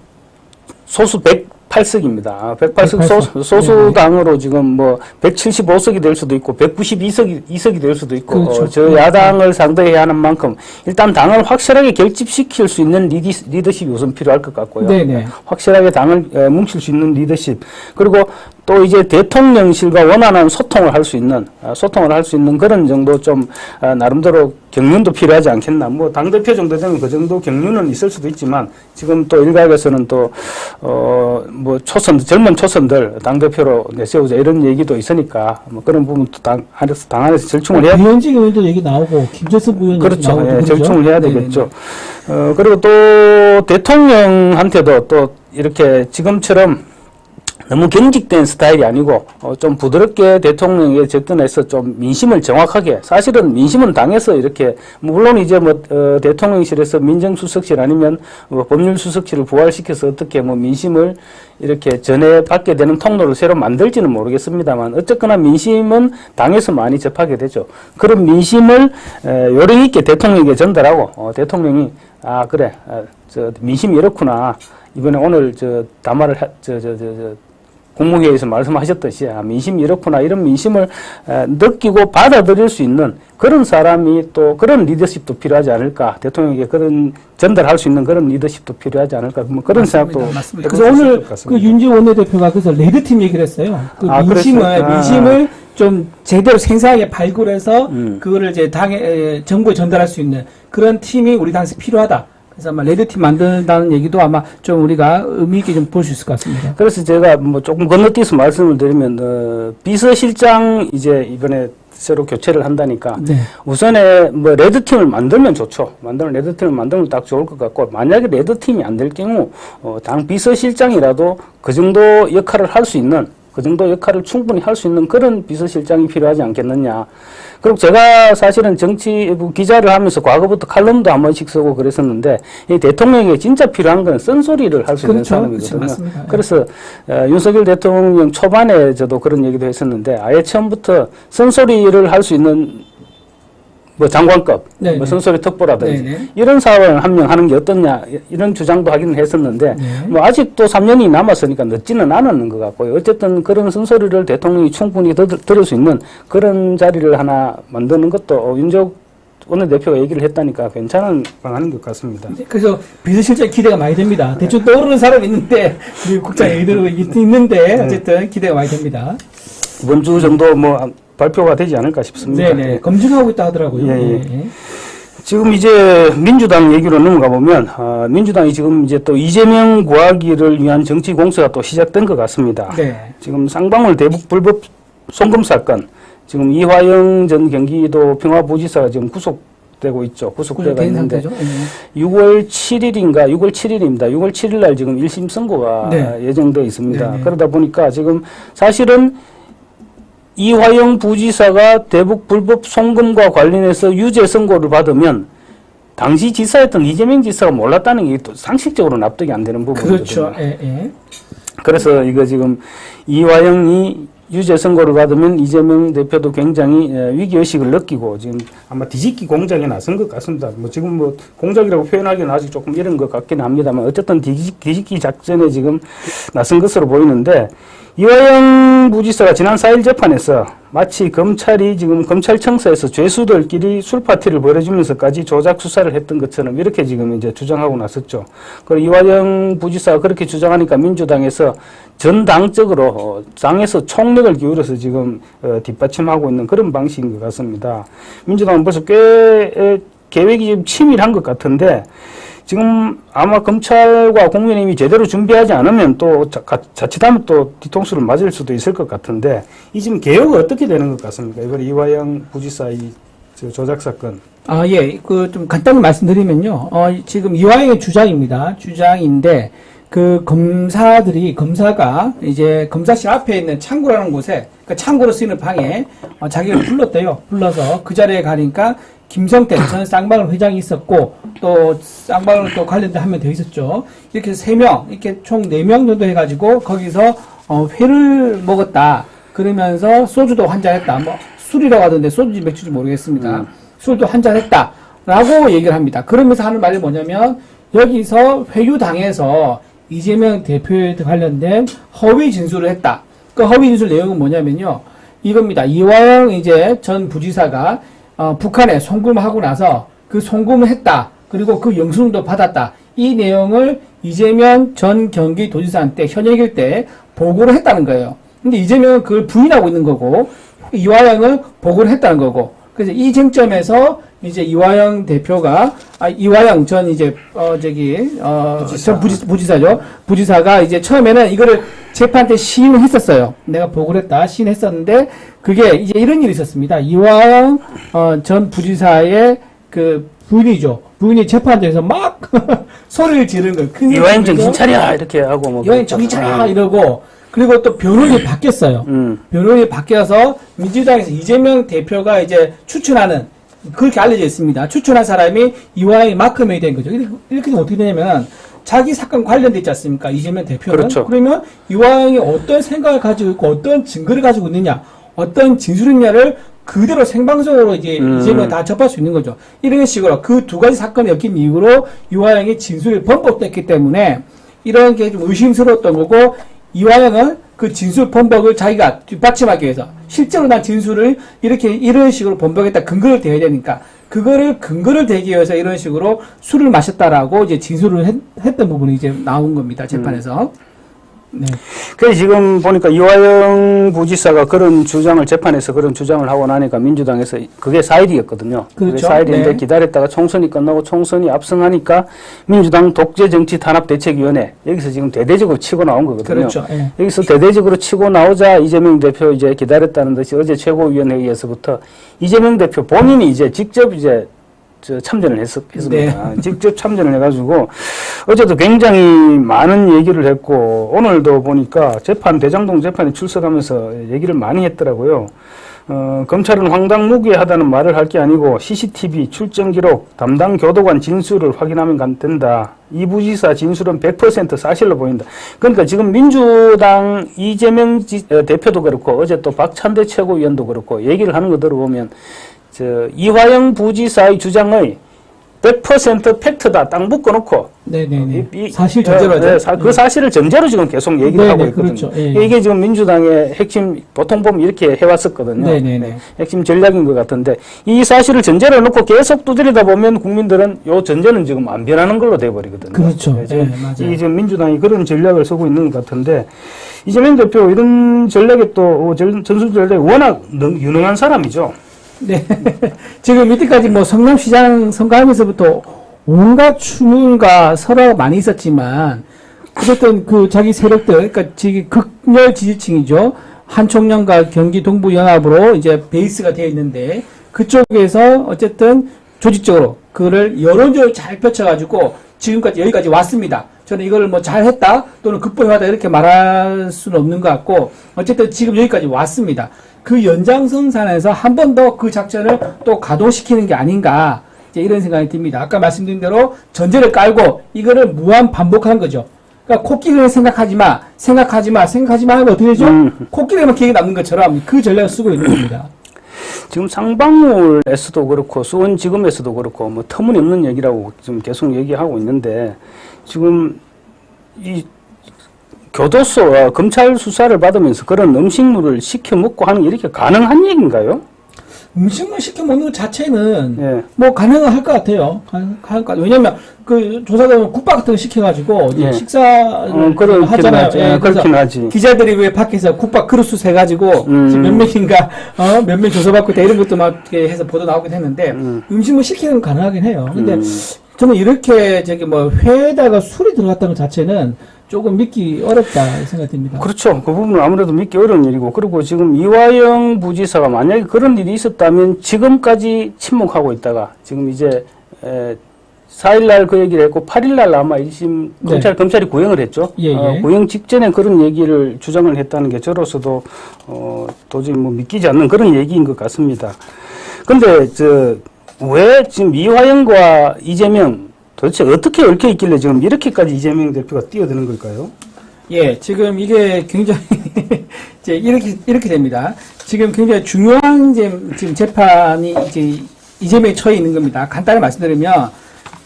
A: 소수 108석입니다. 108석 소수당으로 지금 뭐 175석이 될 수도 있고 192석이 될 수도 있고
B: 그렇죠.
A: 저 야당을 상대해야 하는 만큼 일단 당을 확실하게 결집시킬 수 있는 리더십이 우선 필요할 것 같고요.
B: 네네.
A: 확실하게 당을 뭉칠 수 있는 리더십 그리고 또 이제 대통령실과 원활한 소통을 할 수 있는 그런 정도 좀 나름대로 경륜도 필요하지 않겠나. 뭐 당대표 정도 되면 그 정도 경륜은 있을 수도 있지만 지금 또 일각에서는 또 뭐 젊은 초선들 당대표로 내세우자 이런 얘기도 있으니까 뭐 그런 부분도 당 안에서 절충을 해야
B: 유현진 의원도 얘기 나오고 김재섭 의원
A: 그렇죠.
B: 얘기 나오고
A: 예, 절충을 해야
B: 네네네.
A: 되겠죠. 그리고 또 대통령한테도 또 이렇게 지금처럼 너무 경직된 스타일이 아니고 좀 부드럽게 대통령에 접근해서 좀 민심을 정확하게 사실은 민심은 당에서 이렇게 물론 이제 뭐 대통령실에서 민정수석실 아니면 뭐 법률수석실을 부활시켜서 어떻게 뭐 민심을 이렇게 전해받게 되는 통로를 새로 만들지는 모르겠습니다만 어쨌거나 민심은 당에서 많이 접하게 되죠. 그런 민심을 요령 있게 대통령에게 전달하고 대통령이 아 그래 저 민심이 이렇구나 이번에 오늘 저 담화를 국무회의에서 말씀하셨듯이 민심이 이렇구나 이런 민심을 느끼고 받아들일 수 있는 그런 사람이 또 그런 리더십도 필요하지 않을까 대통령에게 그런 전달할 수 있는 그런 리더십도 필요하지 않을까 뭐 그런 생각도
B: 맞습니다. 그래서 오늘 그 윤지호 원내대표가 그래서 레드팀 얘기를 했어요. 그 민심을 좀 제대로 생생하게 발굴해서 그거를 이제 정부에 전달할 수 있는 그런 팀이 우리 당에서 필요하다. 그래서 아마 레드팀 만든다는 얘기도 아마 좀 우리가 의미 있게 좀 볼 수 있을 것 같습니다.
A: 그래서 제가 뭐 조금 건너뛰어서 말씀을 드리면 비서실장 이제 이번에 새로 교체를 한다니까
B: 네.
A: 우선에 뭐 레드팀을 만들면 좋죠. 레드팀을 만들면 딱 좋을 것 같고 만약에 레드팀이 안 될 경우 당 비서실장이라도 그 정도 역할을 할 수 있는 그 정도 역할을 충분히 할 수 있는 그런 비서실장이 필요하지 않겠느냐. 그리고 제가 사실은 정치부 기자를 하면서 과거부터 칼럼도 한 번씩 쓰고 그랬었는데 이 대통령에게 진짜 필요한 건 쓴소리를 할 수 있는
B: 그렇죠.
A: 사람이거든요.
B: 맞습니다.
A: 그래서 윤석열 대통령 초반에 저도 그런 얘기도 했었는데 아예 처음부터 쓴소리를 할 수 있는 뭐 장관급, 뭐 쓴소리 특보라든지
B: 네네.
A: 이런 사람을 한 명 하는 게 어떻냐 이런 주장도 하기는 했었는데 뭐 아직도 3년이 남았으니까 늦지는 않았는 것 같고요. 어쨌든 그런 쓴소리를 대통령이 충분히 들을 수 있는 그런 자리를 하나 만드는 것도 윤석 원내대표가 얘기를 했다니까 괜찮은 방안인 것 같습니다.
B: 그래서 비서실장 기대가 많이 됩니다. 대충 떠오르는 사람이 있는데 우리 국장 얘기도 있는데 어쨌든 기대가 많이 됩니다.
A: 이번 주 정도 뭐 발표가 되지 않을까 싶습니다.
B: 네네. 예. 검증하고 있다 하더라고요.
A: 예. 지금 이제 민주당 얘기로 넘어가 보면 민주당이 지금 이제 또 이재명 구하기를 위한 정치 공세가 또 시작된 것 같습니다.
B: 네.
A: 지금 쌍방울 대북 불법 송금 사건 지금 이화영 전 경기도 평화부지사가 지금 구속되고 있죠. 구속되고 있는데 6월 7일입니다. 6월 7일 날 지금 1심 선고가 예정되어 있습니다.
B: 네네.
A: 그러다 보니까 지금 사실은 이화영 부지사가 대북 불법 송금과 관련해서 유죄 선고를 받으면 당시 지사였던 이재명 지사가 몰랐다는 게 또 상식적으로 납득이 안 되는 부분이거든요.
B: 그렇죠. 예.
A: 그래서 이거 지금 이화영이 유죄 선고를 받으면 이재명 대표도 굉장히 위기의식을 느끼고 지금 아마 뒤집기 공작에 나선 것 같습니다. 뭐 지금 뭐 공작이라고 표현하기는 아직 조금 이른 것 같긴 합니다만 어쨌든 뒤집기 작전에 지금 나선 것으로 보이는데 이화영 부지사가 지난 4일 재판에서 마치 검찰이 지금 검찰청사에서 죄수들끼리 술파티를 벌여주면서까지 조작 수사를 했던 것처럼 이렇게 지금 이제 주장하고 나섰죠. 그리고 이화영 부지사가 그렇게 주장하니까 민주당에서 전당적으로 당에서 총력을 기울여서 지금 뒷받침하고 있는 그런 방식인 것 같습니다. 민주당은 벌써 꽤 계획이 좀 치밀한 것 같은데 지금 아마 검찰과 국민의힘이 제대로 준비하지 않으면 또 자칫하면 또 뒤통수를 맞을 수도 있을 것 같은데 이 지금 개요가 어떻게 되는 것 같습니까? 이번 이화영 부지사 이 조작 사건.
B: 그 좀 간단히 말씀드리면요. 지금 이화영의 주장입니다. 주장인데 그 검사가 이제 검사실 앞에 있는 창구라는 곳에 그 창구로 쓰이는 방에 자기를 불렀대요. 불러서 그 자리에 가니까 김성태 전 쌍방울 회장이 있었고 또 쌍방울 또 관련된 한 명 더 있었죠. 이렇게 3명, 이렇게 총 4명 정도 해가지고 거기서 회를 먹었다. 그러면서 소주도 한잔했다. 뭐 술이라고 하던데 소주인지 맥주인지 모르겠습니다. 술도 한잔했다. 라고 얘기를 합니다. 그러면서 하는 말이 뭐냐면 여기서 회유당해서 이재명 대표에 관련된 허위 진술을 했다. 그 허위 진술 내용은 뭐냐면요. 이겁니다. 이화영 이제 전 부지사가 북한에 송금하고 나서 그 송금을 했다. 그리고 그 영수증도 받았다. 이 내용을 이재명 전 경기도지사한테 현역일 때 보고를 했다는 거예요. 근데 이재명은 그걸 부인하고 있는 거고 이화영은 보고를 했다는 거고. 그래서 이 쟁점에서 이제 이화영 대표가 이화영 전 이제 전 부지사죠. 부지사가 이제 처음에는 이거를 재판때 시인을 했었어요. 내가 보고를 했다 시인했었는데 그게 이제 이런 일이 있었습니다. 이화영 전 부지사의 그 부인이죠. 부인이 재판장에서 막 소리를 지르는 거예요.
A: 이화영 정신 차려 이렇게 하고 뭐
B: 이화영 정신 차려 이러고 그리고 또 변호인이 바뀌었어요. 변호인이 바뀌어서 민주당에서 이재명 대표가 이제 추천하는 그렇게 알려져 있습니다. 추천한 사람이 이화영이 마크맨이 된 거죠. 이렇게 되면 어떻게 되냐면 자기 사건 관련돼 있지 않습니까? 이재명 대표는.
A: 그렇죠.
B: 그러면 이화영이 어떤 생각을 가지고 있고 어떤 증거를 가지고 있느냐, 어떤 진술이냐를 그대로 생방송으로 이제 이재명이 다 접할 수 있는 거죠. 이런 식으로 그 두 가지 사건이 엮인 이유로 이화영의 진술이 번복됐기 때문에 이런 게 좀 의심스러웠던 거고 이화영은 그 진술 번복을 자기가 뒷받침하기 위해서 실제로 난 진술을 이런 식으로 번복했다 근거를 대야 되니까 그거를 근거를 대기 위해서 이런 식으로 술을 마셨다라고 이제 진술을 했던 부분이 이제 나온 겁니다. 재판에서. 네.
A: 그래서 지금 보니까 이화영 부지사가 그런 주장을 재판에서 그런 주장을 하고 나니까 민주당에서 그게 4일이었거든요.
B: 그렇죠.
A: 4일인데
B: 네.
A: 기다렸다가 총선이 끝나고 총선이 압승하니까 민주당 독재정치탄압대책위원회 여기서 지금 대대적으로 치고 나온 거거든요.
B: 그렇죠. 네.
A: 여기서 대대적으로 치고 나오자 이재명 대표 이제 기다렸다는 듯이 어제 최고위원회의에서부터 이재명 대표 본인이 이제 직접 이제 참전을 했습니다.
B: 네.
A: 직접 참전을 해가지고 어제도 굉장히 많은 얘기를 했고 오늘도 보니까 대장동 재판에 출석하면서 얘기를 많이 했더라고요. 검찰은 황당무계하다는 말을 할 게 아니고 CCTV 출정 기록, 담당 교도관 진술을 확인하면 된다. 이 부지사 진술은 100% 사실로 보인다. 그러니까 지금 민주당 이재명 대표도 그렇고 어제 또 박찬대 최고위원도 그렇고 얘기를 하는 거 들어보면 이화영 부지사의 주장의 100% 팩트다 딱 묶어놓고
B: 네네네. 사실 전제로
A: 그 사실을 전제로 지금 계속 얘기를
B: 네네,
A: 하고 있거든요.
B: 그렇죠. 예.
A: 이게 지금 민주당의 핵심 보통 보면 이렇게 해왔었거든요.
B: 네네네.
A: 핵심 전략인 것 같은데 이 사실을 전제로 놓고 계속 두드리다 보면 국민들은 요 전제는 지금 안 변하는 걸로 돼버리거든요.
B: 그렇죠.
A: 지금
B: 맞아요.
A: 지금 민주당이 그런 전략을 쓰고 있는 것 같은데 이재명 대표 이런 전략에 또 전술 전략이 워낙 유능한 사람이죠.
B: 네. 지금 이때까지 뭐 성남시장 선거하면서부터 온갖 추문과 설화가 많이 있었지만, 어쨌든 그 자기 세력들, 그러니까 지금 극렬 지지층이죠. 한총련과 경기 동부연합으로 이제 베이스가 되어 있는데, 그쪽에서 어쨌든 조직적으로 그를 여론적으로 잘 펼쳐가지고 지금까지 여기까지 왔습니다. 저는 이걸 뭐 잘했다 또는 극복해왔다 이렇게 말할 수는 없는 것 같고, 어쨌든 지금 여기까지 왔습니다. 그 연장선상에서 한 번 더 그 작전을 또 가동시키는 게 아닌가 이제 이런 생각이 듭니다. 아까 말씀드린 대로 전제를 깔고 이거를 무한 반복하는 거죠. 그러니까 코끼리를 생각하지 마 하면 어떻게 되죠? 코끼리만 기억에 남는 것처럼 그 전략을 쓰고 있는 겁니다.
A: 지금 상방울에서도 그렇고 수원지검에서도 그렇고 뭐 터무니없는 얘기라고 지금 계속 얘기하고 있는데 지금 이 교도소와 검찰 수사를 받으면서 그런 음식물을 시켜 먹고 하는 게 이렇게 가능한 얘기인가요?
B: 음식물 시켜 먹는 것 자체는
A: 예.
B: 뭐 가능할 것 같아요. 가능할 것 같아요. 왜냐면 그 조사관은 국밥 같은 거 시켜가지고 이제
A: 예.
B: 식사를
A: 그렇긴
B: 하잖아요.
A: 하지.
B: 예, 그래서
A: 그렇긴 하지.
B: 기자들이 왜 밖에서 국밥 그릇수 세가지고 몇 명인가 몇 명 조사받고 있다 이런 것도 막 이렇게 해서 보도 나오긴 했는데 음식물 시키는 건 가능하긴 해요. 근데 저는 이렇게 뭐 회에다가 술이 들어갔다는 것 자체는 조금 믿기 어렵다 생각이 듭니다.
A: 그렇죠. 그 부분은 아무래도 믿기 어려운 일이고 그리고 지금 이화영 부지사가 만약에 그런 일이 있었다면 지금까지 침묵하고 있다가 지금 이제 4일날 그 얘기를 했고 8일날 아마 1심 검찰이 구형을 했죠.
B: 예.
A: 구형 직전에 그런 얘기를 주장을 했다는 게 저로서도 도저히 뭐 믿기지 않는 그런 얘기인 것 같습니다. 근데 왜 지금 이화영과 이재명 도대체 어떻게 얽혀 있길래 지금 이렇게까지 이재명 대표가 뛰어드는 걸까요?
B: 예, 지금 이게 굉장히 이제 이렇게 됩니다. 지금 굉장히 중요한 지금 재판이 이제 이재명에 처해 있는 겁니다. 간단히 말씀드리면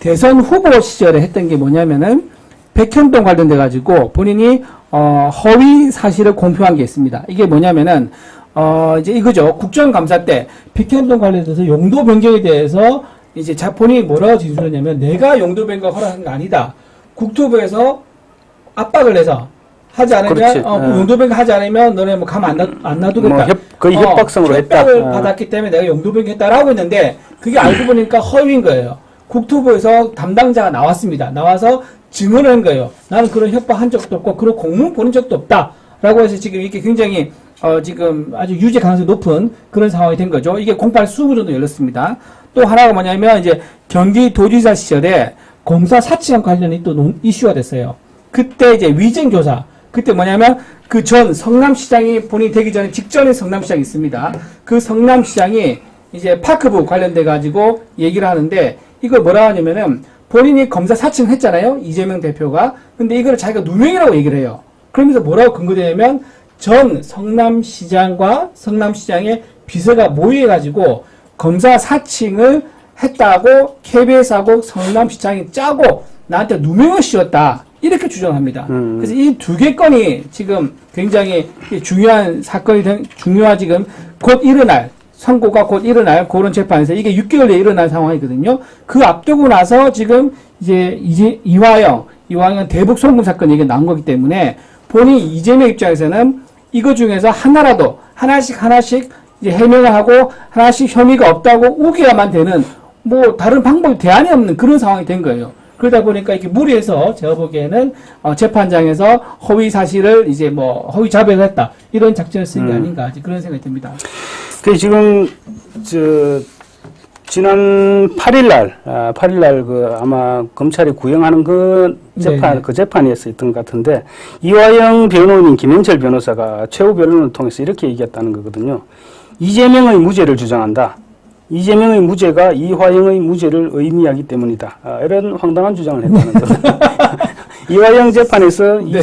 B: 대선 후보 시절에 했던 게 뭐냐면은 백현동 관련돼 가지고 본인이 허위 사실을 공표한 게 있습니다. 이게 뭐냐면은 이제 이거죠. 국정감사 때 백현동 관련돼서 용도 변경에 대해서 이제 본인이 뭐라고 진술했냐면 내가 용도 변경 허락한 게 아니다. 국토부에서 압박을 해서 하지 않으면 용도 변경 하지 않으면 너네 뭐 가만 안 놔두겠다.
A: 거의 협박성으로 했다.
B: 협박을 받았기 때문에 내가 용도 변경했다라고 했는데 그게 알고 보니까 허위인 거예요. 국토부에서 담당자가 나왔습니다. 나와서 증언을 한 거예요. 나는 그런 협박한 적도 없고 그런 공문 보낸 적도 없다라고 해서 지금 이게 굉장히 지금 아주 유죄 가능성이 높은 그런 상황이 된 거죠. 이게 공판 20분 정도 열렸습니다. 또 하나가 뭐냐면 이제 경기도지사 시절에 공사 사치랑 관련이 또 이슈가 됐어요. 그때 이제 위증교사 그때 뭐냐면 그 전 성남시장이 본인이 되기 전에 직전에 성남시장이 있습니다. 그 성남시장이 이제 파크부 관련돼 가지고 얘기를 하는데 이걸 뭐라 하냐면은 본인이 검사 사칭 했잖아요. 이재명 대표가. 근데 이걸 자기가 누명이라고 얘기를 해요. 그러면서 뭐라고 근거되냐면 전 성남시장과 성남시장의 비서가 모여가지고 검사 사칭을 했다고 KBS하고 성남시장이 짜고 나한테 누명을 씌웠다. 이렇게 주장합니다. 그래서 이 두 개 건이 지금 굉장히 중요한 사건이 중요한 지금 곧 일어날 선고가 곧 일어날 그런 재판에서 이게 6개월에 일어날 상황이거든요. 그 앞두고 나서 지금 이제 이화영 대북 송금 사건 얘기가 나온 거기 때문에 본인 이재명 입장에서는 이거 중에서 하나씩 이제 해명을 하고 하나씩 혐의가 없다고 우겨야만 되는 뭐 다른 방법이 대안이 없는 그런 상황이 된 거예요. 그러다 보니까 이렇게 무리해서 제가 보기에는 재판장에서 허위 사실을 이제 뭐 허위 자백을 했다 이런 작전을 쓴 게 아닌가 그런 생각이 듭니다.
A: 그 지금 지난 8일날 그 아마 검찰이 구형하는 그 재판
B: 네네.
A: 그 재판이었어 있던 것 같은데 이화영 변호인인 김영철 변호사가 최후 변론을 통해서 이렇게 얘기했다는 거거든요. 이재명의 무죄를 주장한다. 이재명의 무죄가 이화영의 무죄를 의미하기 때문이다. 이런 황당한 주장을 했다는 거죠. 이화영 재판에서
B: 네.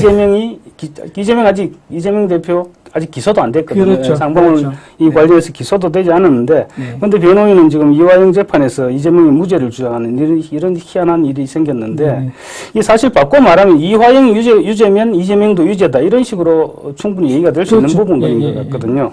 A: 이재명 대표 아직 기소도 안 됐거든요.
B: 그렇죠.
A: 상봉을
B: 그렇죠.
A: 이 관련해서 기소도 되지 않았는데, 그런데 변호인은 지금 이화영 재판에서 이재명의 무죄를 주장하는 이런 희한한 일이 생겼는데, 이 사실 바꿔 말하면 이화영 유죄면 이재명도 유죄다 이런 식으로 충분히 얘기가 될 수 있는
B: 그렇죠.
A: 부분인 것 같거든요.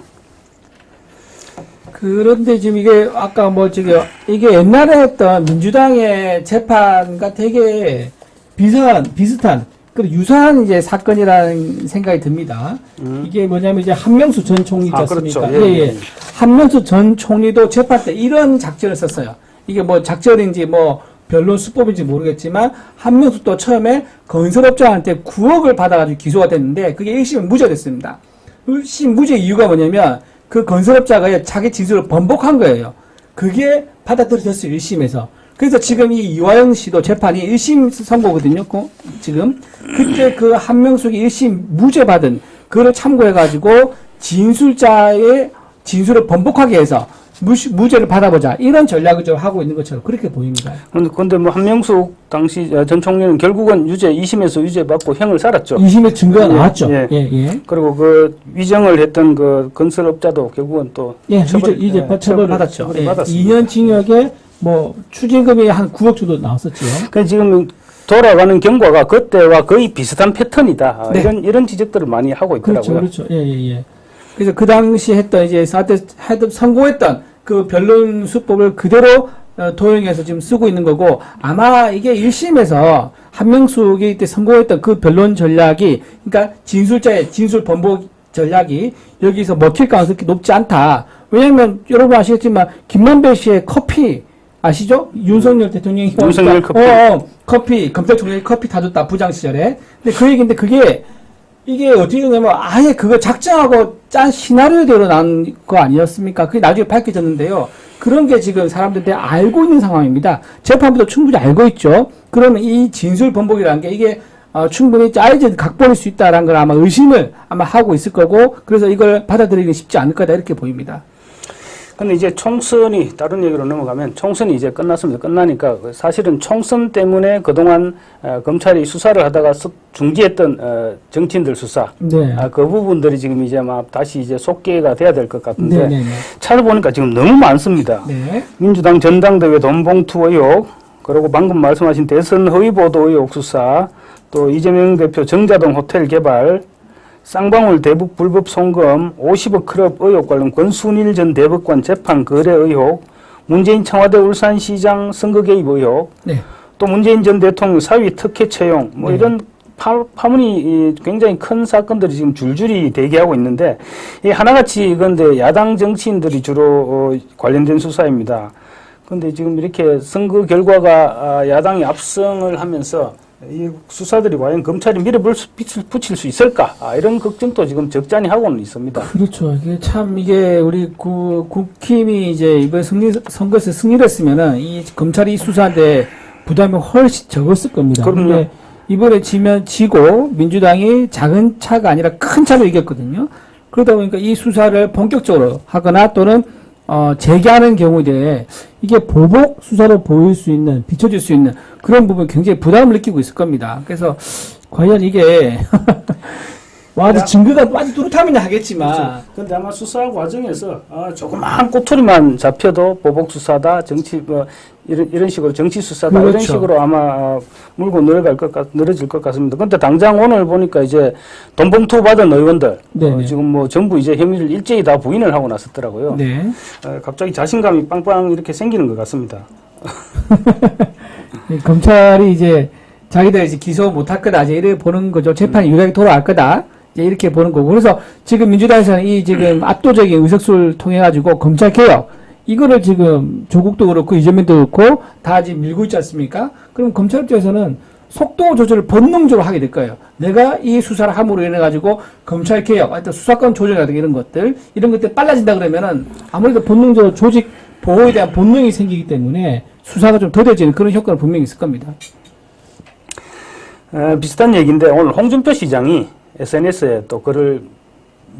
B: 그런데 지금 이게 아까 뭐 지금 이게 옛날에 했던 민주당의 재판과 되게 비슷한 그리고 유사한 이제 사건이라는 생각이 듭니다. 이게 뭐냐면 이제 한명수 전 총리 있지 않습니까?
A: 그렇죠. 예.
B: 한명수 전 총리도 재판 때 이런 작전을 썼어요. 이게 뭐 작전인지 뭐 변론 수법인지 모르겠지만 한명수도 처음에 건설업자한테 9억을 받아가지고 기소가 됐는데 그게 1심은 무죄됐습니다. 1심 무죄 이유가 뭐냐면 그 건설업자가 자기 진술을 번복한 거예요. 그게 받아들여졌어요. 1심에서. 그래서 지금 이 이화영 씨도 재판이 1심 선고거든요. 지금. 그때 그 한명숙이 1심 무죄 받은 그걸 참고해가지고 진술자의 진술을 번복하게 해서 무죄를 받아보자. 이런 전략을 좀 하고 있는 것처럼 그렇게 보입니다.
A: 그런데 뭐 한명숙 당시 전 총리는 결국은 2심에서 유죄 받고 형을 살았죠.
B: 2심에 증거가 나왔죠.
A: 예. 그리고 그 위정을 했던 그 건설업자도 결국은 또
B: 처벌 받았죠. 2년 징역에 뭐 추징금이 한 9억 정도 나왔었죠.
A: 그러니까 지금 돌아가는 경과가 그때와 거의 비슷한 패턴이다.
B: 네.
A: 이런 지적들을 많이 하고 있더라고요.
B: 그렇죠. 예. 그래서 그 당시 했던 이제 선고했던 그 변론 수법을 그대로 도용해서 지금 쓰고 있는 거고 아마 이게 1심에서 한명숙이 이때 선고했던 그 변론 전략이 그러니까 진술자의 진술 번복 전략이 여기서 먹힐 가능성이 높지 않다. 왜냐하면 여러분 아시겠지만 김만배 씨의 커피 아시죠? 윤석열 대통령이
A: 윤석열 커피.
B: 커피 검찰총장이 커피 타줬다 부장 시절에. 근데 그 얘기인데 이게 어떻게 되냐면 아예 그거 작정하고 짠 시나리오대로 난 거 아니었습니까? 그게 나중에 밝혀졌는데요. 그런 게 지금 사람들한테 알고 있는 상황입니다. 재판부도 충분히 알고 있죠. 그러면 이 진술 번복이라는 게 이게 충분히 짜여진 각본일 수 있다라는 걸 아마 의심을 아마 하고 있을 거고 그래서 이걸 받아들이기 쉽지 않을 거다 이렇게 보입니다.
A: 근데 이제 총선이 다른 얘기로 넘어가면 총선이 이제 끝났습니다. 끝나니까 사실은 총선 때문에 그동안 검찰이 수사를 하다가 중지했던 정치인들 수사 그 부분들이 지금 이제 막 다시 이제 속개가 돼야 될 것 같은데 찾아보니까 지금 너무 많습니다. 민주당 전당대회 돈봉투 의혹 그리고 방금 말씀하신 대선 허위 보도 의혹 수사, 또 이재명 대표 정자동 호텔 개발, 쌍방울 대북 불법 송금, 50억 클럽 의혹 관련 권순일 전 대법관 재판 거래 의혹, 문재인 청와대 울산시장 선거 개입 의혹,
B: 네.
A: 또 문재인 전 대통령 사위 특혜 채용, 뭐 이런 파문이 굉장히 큰 사건들이 지금 줄줄이 대기하고 있는데, 이 하나같이 이건데 야당 정치인들이 주로 관련된 수사입니다. 그런데 지금 이렇게 선거 결과가 야당이 압승을 하면서 이 수사들이 과연 검찰이 빛을 붙일 수 있을까? 이런 걱정도 지금 적잖이 하고는 있습니다.
B: 그렇죠. 이게 참 이게 우리 국힘이 이제 이번 선거에서 승리를 했으면은 이 검찰이 이 수사인데 부담이 훨씬 적었을 겁니다. 그런데 이번에 지고 민주당이 작은 차가 아니라 큰 차로 이겼거든요. 그러다 보니까 이 수사를 본격적으로 하거나 또는 재개하는 경우에 이게 보복 수사로 비춰질 수 있는 그런 부분 굉장히 부담을 느끼고 있을 겁니다. 그래서 과연 이게 증거가 완전 뚜렷하면 하겠지만.
A: 그런데 아마 수사 과정에서 조그마한 꼬투리만 잡혀도 보복 수사다, 정치 이런 식으로 정치 수사다,
B: 그렇죠.
A: 이런 식으로 아마 물고 늘어질 것 같습니다. 그런데 당장 오늘 보니까 이제 돈 봉투 받은 의원들 지금 뭐 전부 이제 혐의를 일제히 다 부인을 하고 나섰더라고요.
B: 네.
A: 갑자기 자신감이 빵빵 이렇게 생기는 것 같습니다.
B: 검찰이 이제 자기들 이제 기소 못할 거다, 이제 이래 보는 거죠. 재판이 유리하게 돌아갈 거다. 이제 이렇게 보는 거고. 그래서 지금 민주당에서는 이 지금 압도적인 의석수를 통해 가지고 검찰 개혁, 이거를 지금 조국도 그렇고 이재명도 그렇고 다 지금 밀고 있지 않습니까? 그럼 검찰 입장에서는 속도 조절을 본능적으로 하게 될 거예요. 내가 이 수사를 함으로 인해 가지고 검찰 개혁, 하여튼 수사권 조정이라든가 이런 것들 빨라진다 그러면은 아무래도 본능적으로 조직 보호에 대한 본능이 생기기 때문에 수사가 좀 더뎌지는 그런 효과는 분명히 있을 겁니다.
A: 비슷한 얘기인데 오늘 홍준표 시장이 SNS에 또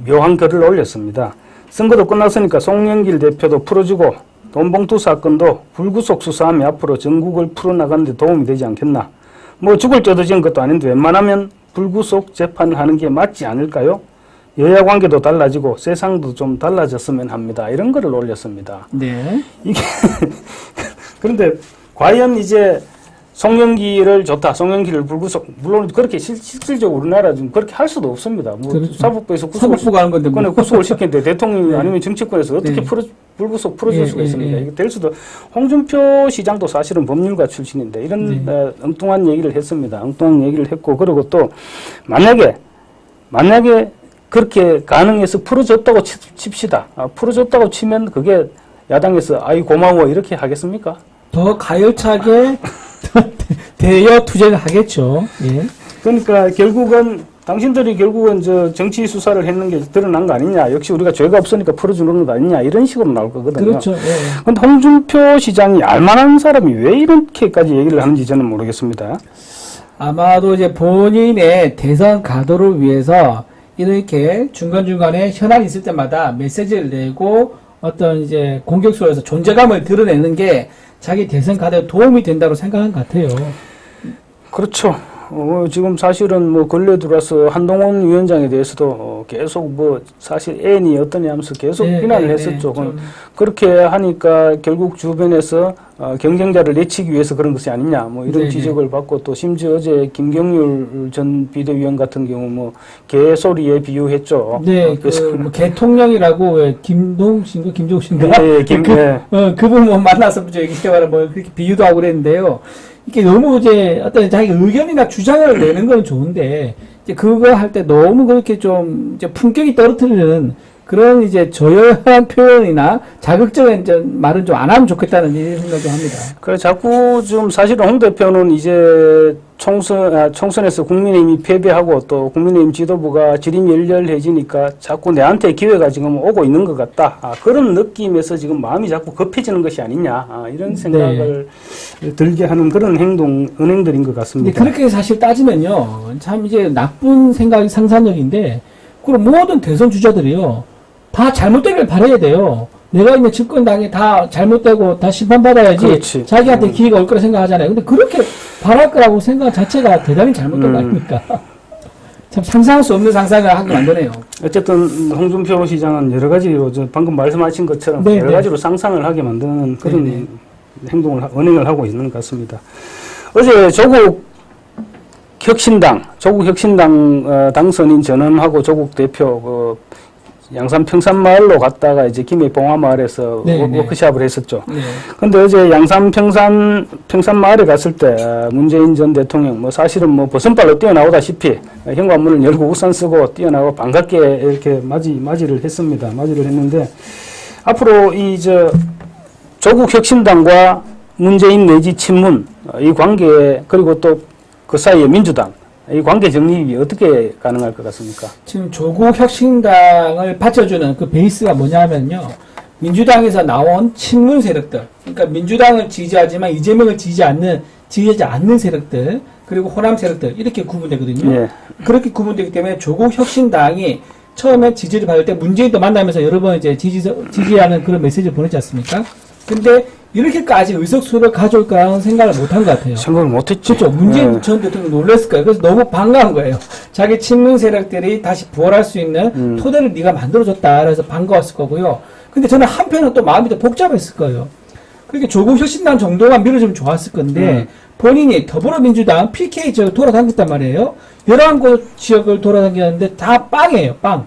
A: 묘한 글을 올렸습니다. 선거도 끝났으니까 송영길 대표도 풀어주고 돈봉투 사건도 불구속 수사하며 앞으로 전국을 풀어나가는 데 도움이 되지 않겠나. 뭐 죽을 쪄드지는 것도 아닌데 웬만하면 불구속 재판을 하는 게 맞지 않을까요? 여야 관계도 달라지고 세상도 좀 달라졌으면 합니다. 이런 글을 올렸습니다.
B: 네.
A: 이게 그런데 과연 이제 송영길을 좋다, 송영길을 불구속, 물론 그렇게 실질적으로 우리나라 좀 그렇게 할 수도 없습니다. 뭐
B: 그렇죠.
A: 사법부에서
B: 사법부가 하는 건데 뭐.
A: 구속을 시키는데 대통령이
B: 네.
A: 아니면 정치권에서 어떻게
B: 네.
A: 불구속 풀어줄 수가 있습니까? 이게 될 수도. 홍준표 시장도 사실은 법률가 출신인데 이런 엉뚱한 얘기를 했습니다. 엉뚱한 얘기를 했고, 그리고 또 만약에 그렇게 가능해서 풀어줬다고 칩시다. 풀어줬다고 치면 그게 야당에서 아이 고마워 이렇게 하겠습니까?
B: 더 가열차게 대여 투쟁을 하겠죠. 예.
A: 그러니까 당신들이 결국은 정치 수사를 했는 게 드러난 거 아니냐. 역시 우리가 죄가 없으니까 풀어주는 것 아니냐. 이런 식으로 나올 거거든요.
B: 그렇죠. 예.
A: 그런데 홍준표 시장이 알만한 사람이 왜 이렇게까지 얘기를 하는지 저는 모르겠습니다.
B: 아마도 이제 본인의 대선 가도를 위해서 이렇게 중간중간에 현안이 있을 때마다 메시지를 내고 어떤 이제 공격수로서 존재감을 드러내는 게 자기 대선 가도에 도움이 된다고 생각한 것 같아요.
A: 그렇죠. 지금 사실은 뭐 근래 들어와서 한동훈 위원장에 대해서도 계속 사실 애인이 어떠냐 하면서 계속 비난을 했었죠. 그렇게 하니까 결국 주변에서 경쟁자를 내치기 위해서 그런 것이 아니냐, 뭐 이런 지적을 받고, 또 심지어 어제 김경률 전 비대위원 같은 경우 개소리에 비유했죠.
B: 네, 개통령이라고 김동신가 김종신가?
A: 네,
B: 그분 만나서 얘기해봐라 그렇게 비유도 하고 그랬는데요. 이게 너무 이제 어떤 자기 의견이나 주장을 내는 건 좋은데, 이제 그거 할 때 너무 그렇게 좀 이제 품격이 떨어뜨리는 그런 이제 저열한 표현이나 자극적인 말은 좀 안 하면 좋겠다는 생각을 좀 합니다.
A: 그래, 자꾸 좀 사실은 홍 대표는 이제 총선에서 국민의힘이 패배하고 또 국민의힘 지도부가 지림열렬해지니까 자꾸 내한테 기회가 지금 오고 있는 것 같다. 그런 느낌에서 지금 마음이 자꾸 급해지는 것이 아니냐. 이런 생각을 들게 하는 그런 은행들인 것 같습니다.
B: 그렇게 사실 따지면요. 참 이제 나쁜 생각이 상상력인데, 그럼 모든 대선 주자들이요. 다 잘못되길 바라야 돼요. 내가 있는 집권당이 다 잘못되고 다 심판받아야지.
A: 그렇지.
B: 자기한테 기회가 올 거라 생각하잖아요. 근데 그렇게 바랄 거라고 생각 자체가 대단히 잘못된 거 아닙니까? 참 상상할 수 없는 상상을 하게 만드네요.
A: 어쨌든 홍준표 시장은 여러 가지로 방금 말씀하신 것처럼 여러 가지로 상상을 하게 만드는 그런 언행을 하고 있는 것 같습니다. 어제 조국 혁신당 당선인 전원하고 조국 대표 양산 평산마을로 갔다가 이제 김해 봉화마을에서 워크숍을 했었죠. 근데 어제 양산 평산마을에 갔을 때 문재인 전 대통령 사실은 버선발로 뛰어나오다시피 현관문을 열고 우산 쓰고 뛰어나고 반갑게 이렇게 맞이를 했습니다. 맞이를 했는데 앞으로 조국 혁신당과 문재인 내지 친문 이 관계 그리고 또 그 사이에 민주당 이 관계 정립이 어떻게 가능할 것 같습니까?
B: 지금 조국 혁신당을 받쳐주는 그 베이스가 뭐냐면요. 민주당에서 나온 친문 세력들, 그러니까 민주당을 지지하지만 이재명을 지지하지 않는 세력들, 그리고 호남 세력들 이렇게 구분되거든요.
A: 예.
B: 그렇게 구분되기 때문에 조국 혁신당이 처음에 지지를 받을 때 문재인도 만나면서 여러 번 이제 지지하는 그런 메시지를 보냈지 않습니까? 근데 이렇게까지 의석수를 가져올 거라는 생각을 못한 것 같아요.
A: 생각을 못했죠.
B: 그렇죠. 문재인 전 대통령 놀랐을 거예요. 그래서 너무 반가운 거예요. 자기 친문 세력들이 다시 부활할 수 있는 토대를 네가 만들어줬다. 그래서 반가웠을 거고요. 근데 저는 한편은 또 마음이 더 복잡했을 거예요. 그렇게 조국 혁신당 정도가 밀어주면 좋았을 건데 본인이 더불어민주당 PK 지역을 돌아다녔단 말이에요. 11곳 지역을 돌아다녔는데 다 빵이에요. 빵.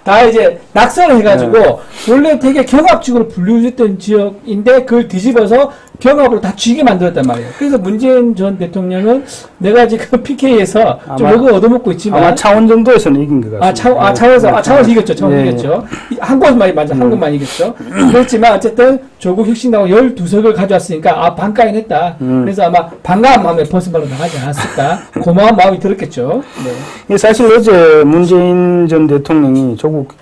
B: 다 이제 낙선을 해가지고 원래 되게 경합지구로 분류됐던 지역인데 그걸 뒤집어서 경합으로 다 쥐게 만들었단 말이에요. 그래서 문재인 전 대통령은 내가 지금 PK에서 좀 욕을 얻어먹고 있지만
A: 아마 차원 정도에서는 이긴 것 같습니다.
B: 차원에서 이겼죠. 이겼죠. 한 곳만 맞아. 한 곳만 이겼죠. 그렇지만 어쨌든 조국 혁신당은 12석을 가져왔으니까 반가긴 했다. 그래서 아마 반가운 마음에 버스발로 나가지 않았을까. 고마운 마음이 들었겠죠. 네.
A: 사실 어제 문재인 전 대통령이 조국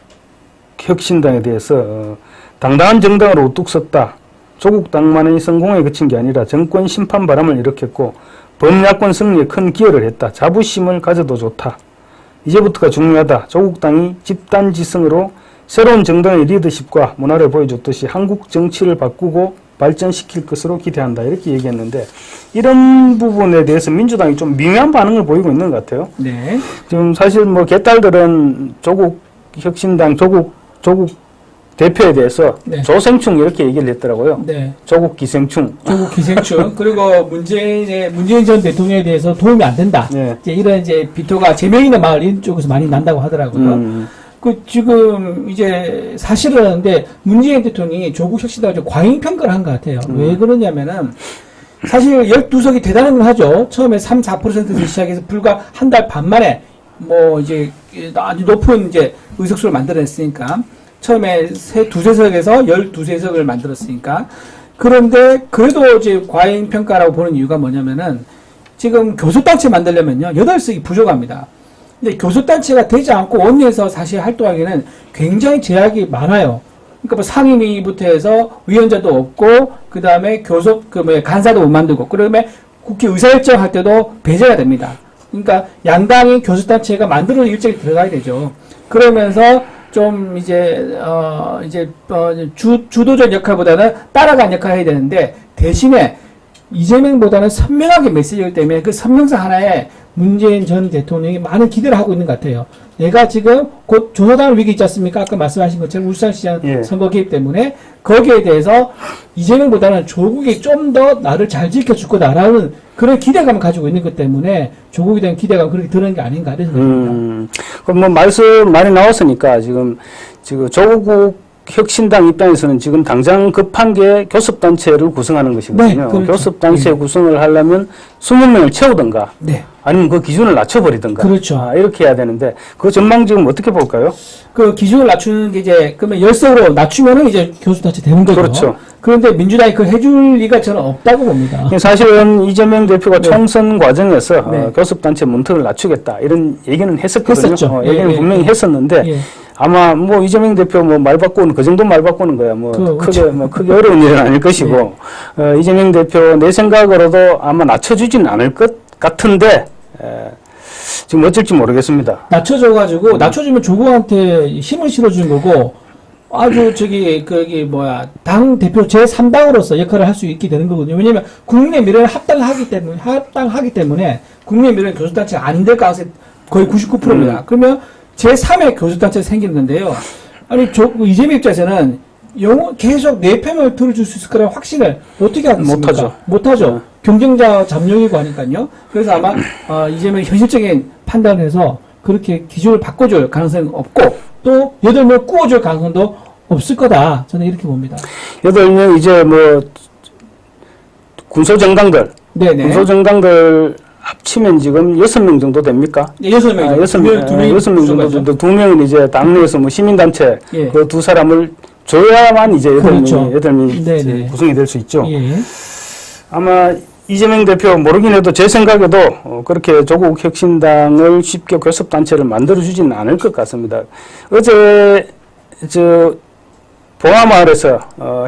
A: 혁신당에 대해서 당당한 정당으로 우뚝 섰다. 조국 당만의 성공에 그친 게 아니라 정권 심판 바람을 일으켰고 범야권 승리에 큰 기여를 했다. 자부심을 가져도 좋다. 이제부터가 중요하다. 조국 당이 집단지성으로 새로운 정당의 리더십과 문화를 보여줬듯이 한국 정치를 바꾸고 발전시킬 것으로 기대한다. 이렇게 얘기했는데 이런 부분에 대해서 민주당이 좀 미묘한 반응을 보이고 있는 것 같아요.
B: 네.
A: 지금 사실 개딸들은 조국 혁신당, 조국 대표에 대해서 조생충 이렇게 얘기를 했더라고요.
B: 네.
A: 조국 기생충.
B: 조국 기생충. 그리고 문재인 전 대통령에 대해서 도움이 안 된다.
A: 네.
B: 이런 비토가 제명 있는 마을 이런 쪽에서 많이 난다고 하더라고요. 지금 사실은 근데 문재인 대통령이 조국 혁신당을 좀 과잉평가를 한 것 같아요. 왜 그러냐면은 사실 12석이 대단한 건 하죠. 처음에 3-4%에서 시작해서 불과 한 달 반 만에 아주 높은 의석수를 만들어냈으니까 처음에 두세 석에서 12석을 만들었으니까. 그런데 그래도 과잉 평가라고 보는 이유가 뭐냐면은 지금 교섭단체 만들려면요 8석이 부족합니다. 근데 교섭단체가 되지 않고 원내에서 사실 활동하기에는 굉장히 제약이 많아요. 그러니까 상임위부터 해서 위원장도 없고 그 다음에 간사도 못 만들고 그다음에 국회 의사일정 할 때도 배제가 됩니다. 그러니까 양당이 교섭단체가 만들어서 일정이 들어가야 되죠. 그러면서 좀 주도적 역할보다는 따라간 역할을 해야 되는데 대신에 이재명보다는 선명하게 메시지이기 때문에 그 선명사 하나에 문재인 전 대통령이 많은 기대를 하고 있는 것 같아요. 내가 지금 곧 조사당 위기 있지 않습니까? 아까 말씀하신 것처럼 울산시장 선거 개입 때문에 거기에 대해서 이재명보다는 조국이 좀 더 나를 잘 지켜줄 거다라는 그런 기대감을 가지고 있는 것 때문에 조국에 대한 기대감 그렇게 드는 게 아닌가 이런 생각입니다.
A: 그럼 말씀 많이 나왔으니까 지금 조국 혁신당 입장에서는 지금 당장 급한 게 교섭단체를 구성하는 것이거든요.
B: 네, 그렇죠.
A: 교섭단체 구성을 하려면 20명을 채우든가 아니면 그 기준을 낮춰버리든가
B: 그렇죠.
A: 이렇게 해야 되는데 그 전망 지금 어떻게 볼까요?
B: 그 기준을 낮추는 게 그러면 10석으로 낮추면은 교섭단체 되는 거죠.
A: 그렇죠.
B: 그런데 민주당이 그걸 해줄 리가 저는 없다고 봅니다.
A: 사실은 이재명 대표가 총선 과정에서 교섭단체 문턱을 낮추겠다 이런 얘기는 했었거든요. 얘기는 분명히 했었는데 아마 이재명 대표 말 바꾸는 그 정도 말 바꾸는 거야. 크게 어려운 일은 아닐 것이고 이재명 대표 내 생각으로도 아마 낮춰주지는 않을 것 같은데 지금 어쩔지 모르겠습니다.
B: 낮춰주면 조국한테 힘을 실어주는 거고 아주 당 대표 제3당으로서 역할을 할 수 있게 되는 거거든요. 왜냐면 국민의 미래를 합당하기 때문에 국민의 미래는 교섭단체가 안 될 가능성이 거의 99%입니다. 그러면 제3의 교섭단체가 생기는 건데요. 이재명 입장에서는 계속 내 편을 들어줄 수 있을 거라는 확신을 어떻게 하겠습니까?
A: 못하죠.
B: 못하죠. 경쟁자 잠룡이고 하니까요. 그래서 아마 이재명이 현실적인 판단을 해서 그렇게 기준을 바꿔줄 가능성은 없고 또 8명 꾸어줄 가능성도 없을 거다. 저는 이렇게 봅니다.
A: 8명 이제 뭐 군소정당들
B: 네네.
A: 군소정당들 합치면 지금 6명 정도 됩니까?
B: 네, 6명.
A: 6명 정도 되는데 2명은 이제 당내에서 뭐 시민단체
B: 예.
A: 그 두 사람을 줘야만 이제 8명이,
B: 그렇죠.
A: 8명이
B: 네네.
A: 구성이 될 수 있죠.
B: 예.
A: 아마 이재명 대표 모르긴 해도 제 생각에도 그렇게 조국 혁신당을 쉽게 교섭단체를 만들어주지는 않을 것 같습니다. 어제 봉화마을에서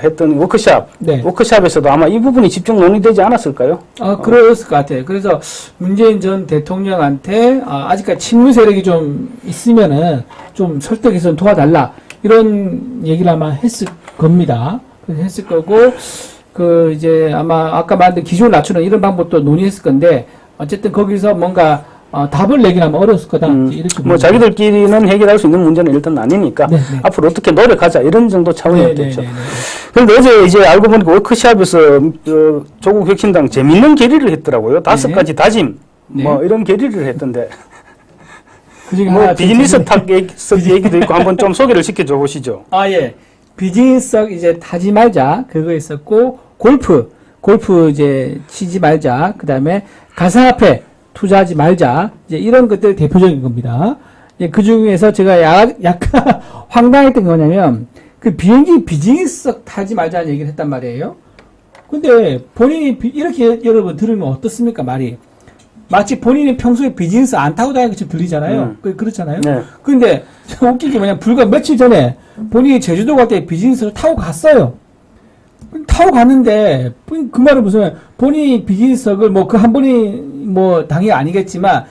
A: 했던 워크샵,
B: 네.
A: 워크샵에서도 아마 이 부분이 집중 논의되지 않았을까요?
B: 그랬을 것 같아요. 그래서 문재인 전 대통령한테 아직까지 친문 세력이 좀 있으면은 좀 설득해서 도와달라 이런 얘기를 아마 했을 겁니다. 그래서 했을 거고 이제 아마 아까 말한 기준을 낮추는 이런 방법도 논의했을 건데 어쨌든 거기서 뭔가 답을 내기는 아마 어려웠을 거다. 이렇게
A: 뭐 자기들끼리는 해결할 수 있는 문제는 일단 아니니까
B: 네네.
A: 앞으로 어떻게 노력하자 이런 정도 차원이었겠죠.
B: 네네네네.
A: 그런데 어제 이제 알고 보니까 워크샵에서 조국 혁신당 재밌는 결의를 했더라고요. 5가지 다짐 뭐
B: 네.
A: 이런 결의를 했던데
B: 그중에
A: 뭐
B: 하나
A: 비즈니스 탁 얘기도 있고 한번 좀 소개를 시켜줘 보시죠.
B: 예. 비즈니스 이제 타지 말자 그거 있었고 골프 이제 치지 말자. 그다음에 가상화폐 투자하지 말자. 이제 이런 것들이 대표적인 겁니다. 그 중에서 제가 약간 황당했던 게 뭐냐면, 그 비행기 비즈니스 타지 말자는 얘기를 했단 말이에요. 근데 본인이 이렇게 여러분 들으면 어떻습니까, 말이? 마치 본인이 평소에 비즈니스 안 타고 다니는 것처럼 들리잖아요. 그렇잖아요.
A: 네.
B: 근데 웃긴 게 뭐냐면, 불과 며칠 전에 본인이 제주도 갈 때 비즈니스를 타고 갔어요. 타고 갔는데 그 말은 무슨 본인이 비즈니스석을 뭐 그 한 번이 뭐 당연히 아니겠지만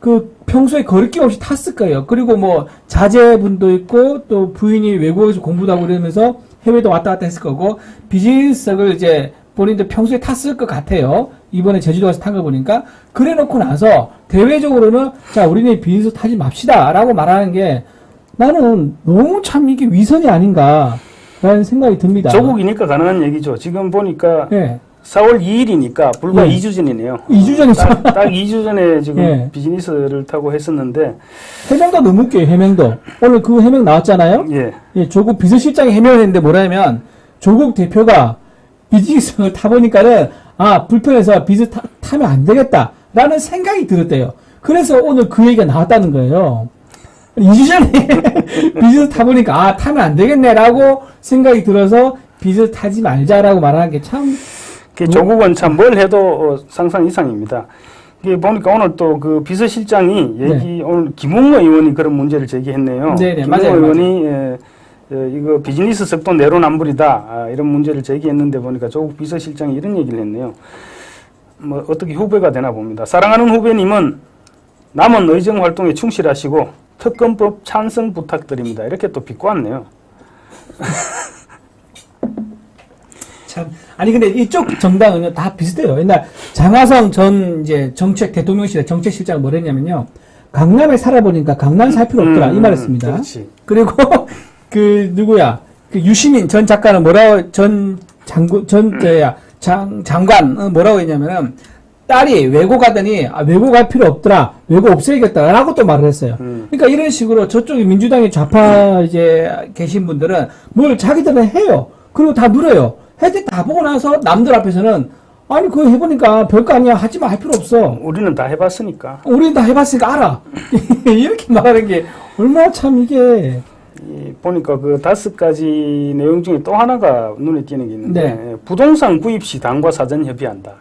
B: 그 평소에 거리낌 없이 탔을 거예요. 그리고 뭐 자제분도 있고 또 부인이 외국에서 공부도 하고 이러면서 해외도 왔다 갔다 했을 거고 비즈니스석을 이제 본인도 평소에 탔을 것 같아요. 이번에 제주도 가서 탄 거 보니까 그래 놓고 나서 대외적으로는 자 우리는 비즈니스 타지 맙시다라고 말하는 게 나는 너무 참 이게 위선이 아닌가 라는 생각이 듭니다.
A: 조국이니까 가능한 얘기죠. 지금 보니까
B: 네.
A: 4월 2일이니까 불과
B: 네.
A: 2주 전이네요.
B: 2주 전이죠.
A: 딱 2주 전에 지금
B: 네.
A: 비즈니스를 타고 했었는데
B: 해명도 너무 웃겨요. 해명도. 오늘 그 해명 나왔잖아요.
A: 예.
B: 조국 비서실장이 해명을 했는데 뭐라면 조국 대표가 비즈니스를 타보니까는 불편해서 비즈니스 타면 안 되겠다라는 생각이 들었대요. 그래서 오늘 그 얘기가 나왔다는 거예요. 2주 전에 비즈니스 타보니까 타면 안 되겠네라고 생각이 들어서 비즈니스 타지 말자라고 말하는 게 참
A: 조국은 참 뭘 해도 상상 이상입니다. 이게 보니까 오늘 또 그 비서실장이 오늘 김웅호 의원이 그런 문제를 제기했네요.
B: 네네,
A: 김웅호
B: 맞아요,
A: 의원이 이거 비즈니스 석도 내로남불이다 이런 문제를 제기했는데 보니까 조국 비서실장이 이런 얘기를 했네요. 뭐 어떻게 후배가 되나 봅니다. 사랑하는 후배님은 남은 의정 활동에 충실하시고 특검법 찬성 부탁드립니다. 이렇게 또 비꼬았네요.
B: 참 아니 근데 이쪽 정당은 다 비슷해요. 옛날 장하성 전 이제 대통령실의 정책실장 뭐 했냐면요. 강남에 살아보니까 강남 살 필요 없더라 이 말했습니다.
A: 그렇지.
B: 그리고 그 누구야 그 유시민 전 작가는 뭐라고 장관 뭐라고 했냐면은 딸이 외고 가더니 외고 갈 필요 없더라 외고 없애야겠다라고 또 말을 했어요. 그러니까 이런 식으로 저쪽에 민주당의 좌파 이제 계신 분들은 뭘 자기들은 해요. 그리고 다 누려요. 혜택 다 보고 나서 남들 앞에서는 아니 그거 해보니까 별거 아니야 하지마 할 필요 없어.
A: 우리는 다 해봤으니까.
B: 우리는 다 해봤으니까 알아. 이렇게 말하는 게 얼마나 참 이게
A: 보니까 그 5가지 내용 중에 또 하나가 눈에 띄는 게 있는데
B: 네.
A: 부동산 구입 시 당과 사전 협의한다.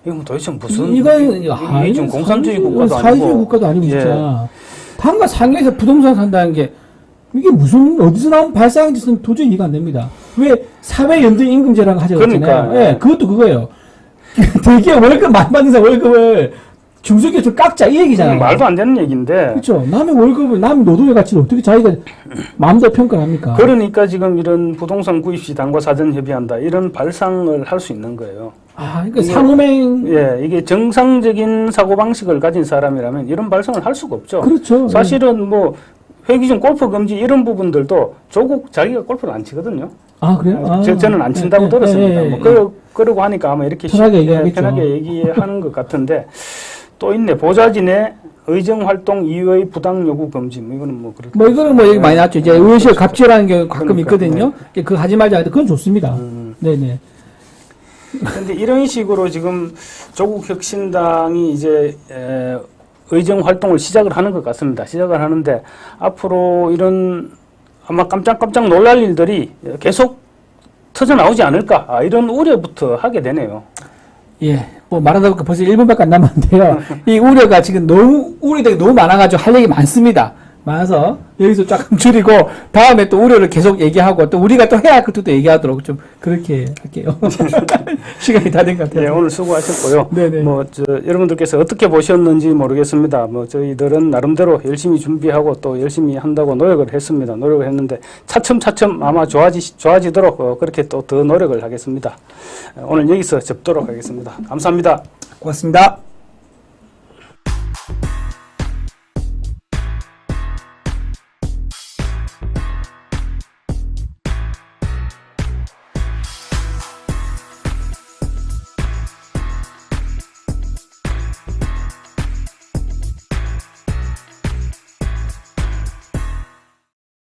A: 이건 도대체 무슨
B: 이게
A: 좀 공산주의 국가도
B: 사회주의
A: 아니고
B: 국가도 아니고
A: 예.
B: 진짜 당과 상해에서 부동산 산다는 게 이게 무슨 어디서 나온 발상인 짓은 도저히 이해가 안 됩니다. 왜 사회연대 임금제라는 거 하자고 했잖아요.
A: 그러니까,
B: 예, 그것도 그거예요. 되게 월급 많이 받는 사람 월급을 중소기업 깎자 이 얘기잖아요.
A: 말도 안 되는 얘기인데.
B: 그렇죠. 남의 월급을 남 노동의 가치를 어떻게 자기가 마음대로 평가를 합니까?
A: 그러니까 지금 이런 부동산 구입 시 당과 사전 협의한다 이런 발상을 할 수 있는 거예요.
B: 그러니까 상호명
A: 이게 정상적인 사고 방식을 가진 사람이라면 이런 발상을 할 수가 없죠.
B: 그렇죠.
A: 사실은 뭐 회기준 골프 금지 이런 부분들도 조국 자기가 골프를 안 치거든요.
B: 아, 그래요?
A: 저는 안 친다고 들었습니다. 뭐 그러고 하니까 아마 이렇게
B: 편하게
A: 쉽게
B: 얘기하겠죠.
A: 편하게 얘기하는 것 같은데 또 있네. 보좌진의 의정 활동 이외의 부당 요구 금지. 뭐 이거는 뭐 그렇게.
B: 뭐 이거는 뭐 얘기 많이 나왔죠. 이제 의원실 갑질하는 게 가끔
A: 그러니까,
B: 있거든요. 그거 하지 말자 해도 그건 좋습니다. 네네.
A: 그런데 이런 식으로 지금 조국 혁신당이 이제 의정 활동을 시작을 하는 것 같습니다. 시작을 하는데 앞으로 이런 아마 깜짝깜짝 놀랄 일들이 계속 터져 나오지 않을까 이런 우려부터 하게 되네요.
B: 예. 뭐 말하다 보니까 벌써 1분밖에 안 남았는데요. 이 우려가 지금 너무 우려들이 너무 많아가지고 할 얘기 많습니다. 많아서 여기서 조금 줄이고 다음에 또 우려를 계속 얘기하고 또 우리가 또 해야 할 것도 얘기하도록 좀 그렇게 할게요. 시간이 다 된 것 같아요.
A: 네, 오늘 수고하셨고요.
B: 네네.
A: 여러분들께서 어떻게 보셨는지 모르겠습니다. 저희들은 나름대로 열심히 준비하고 또 열심히 한다고 노력을 했습니다. 노력을 했는데 차츰차츰 아마 좋아지도록 그렇게 또 더 노력을 하겠습니다. 오늘 여기서 접도록 하겠습니다. 감사합니다.
B: 고맙습니다.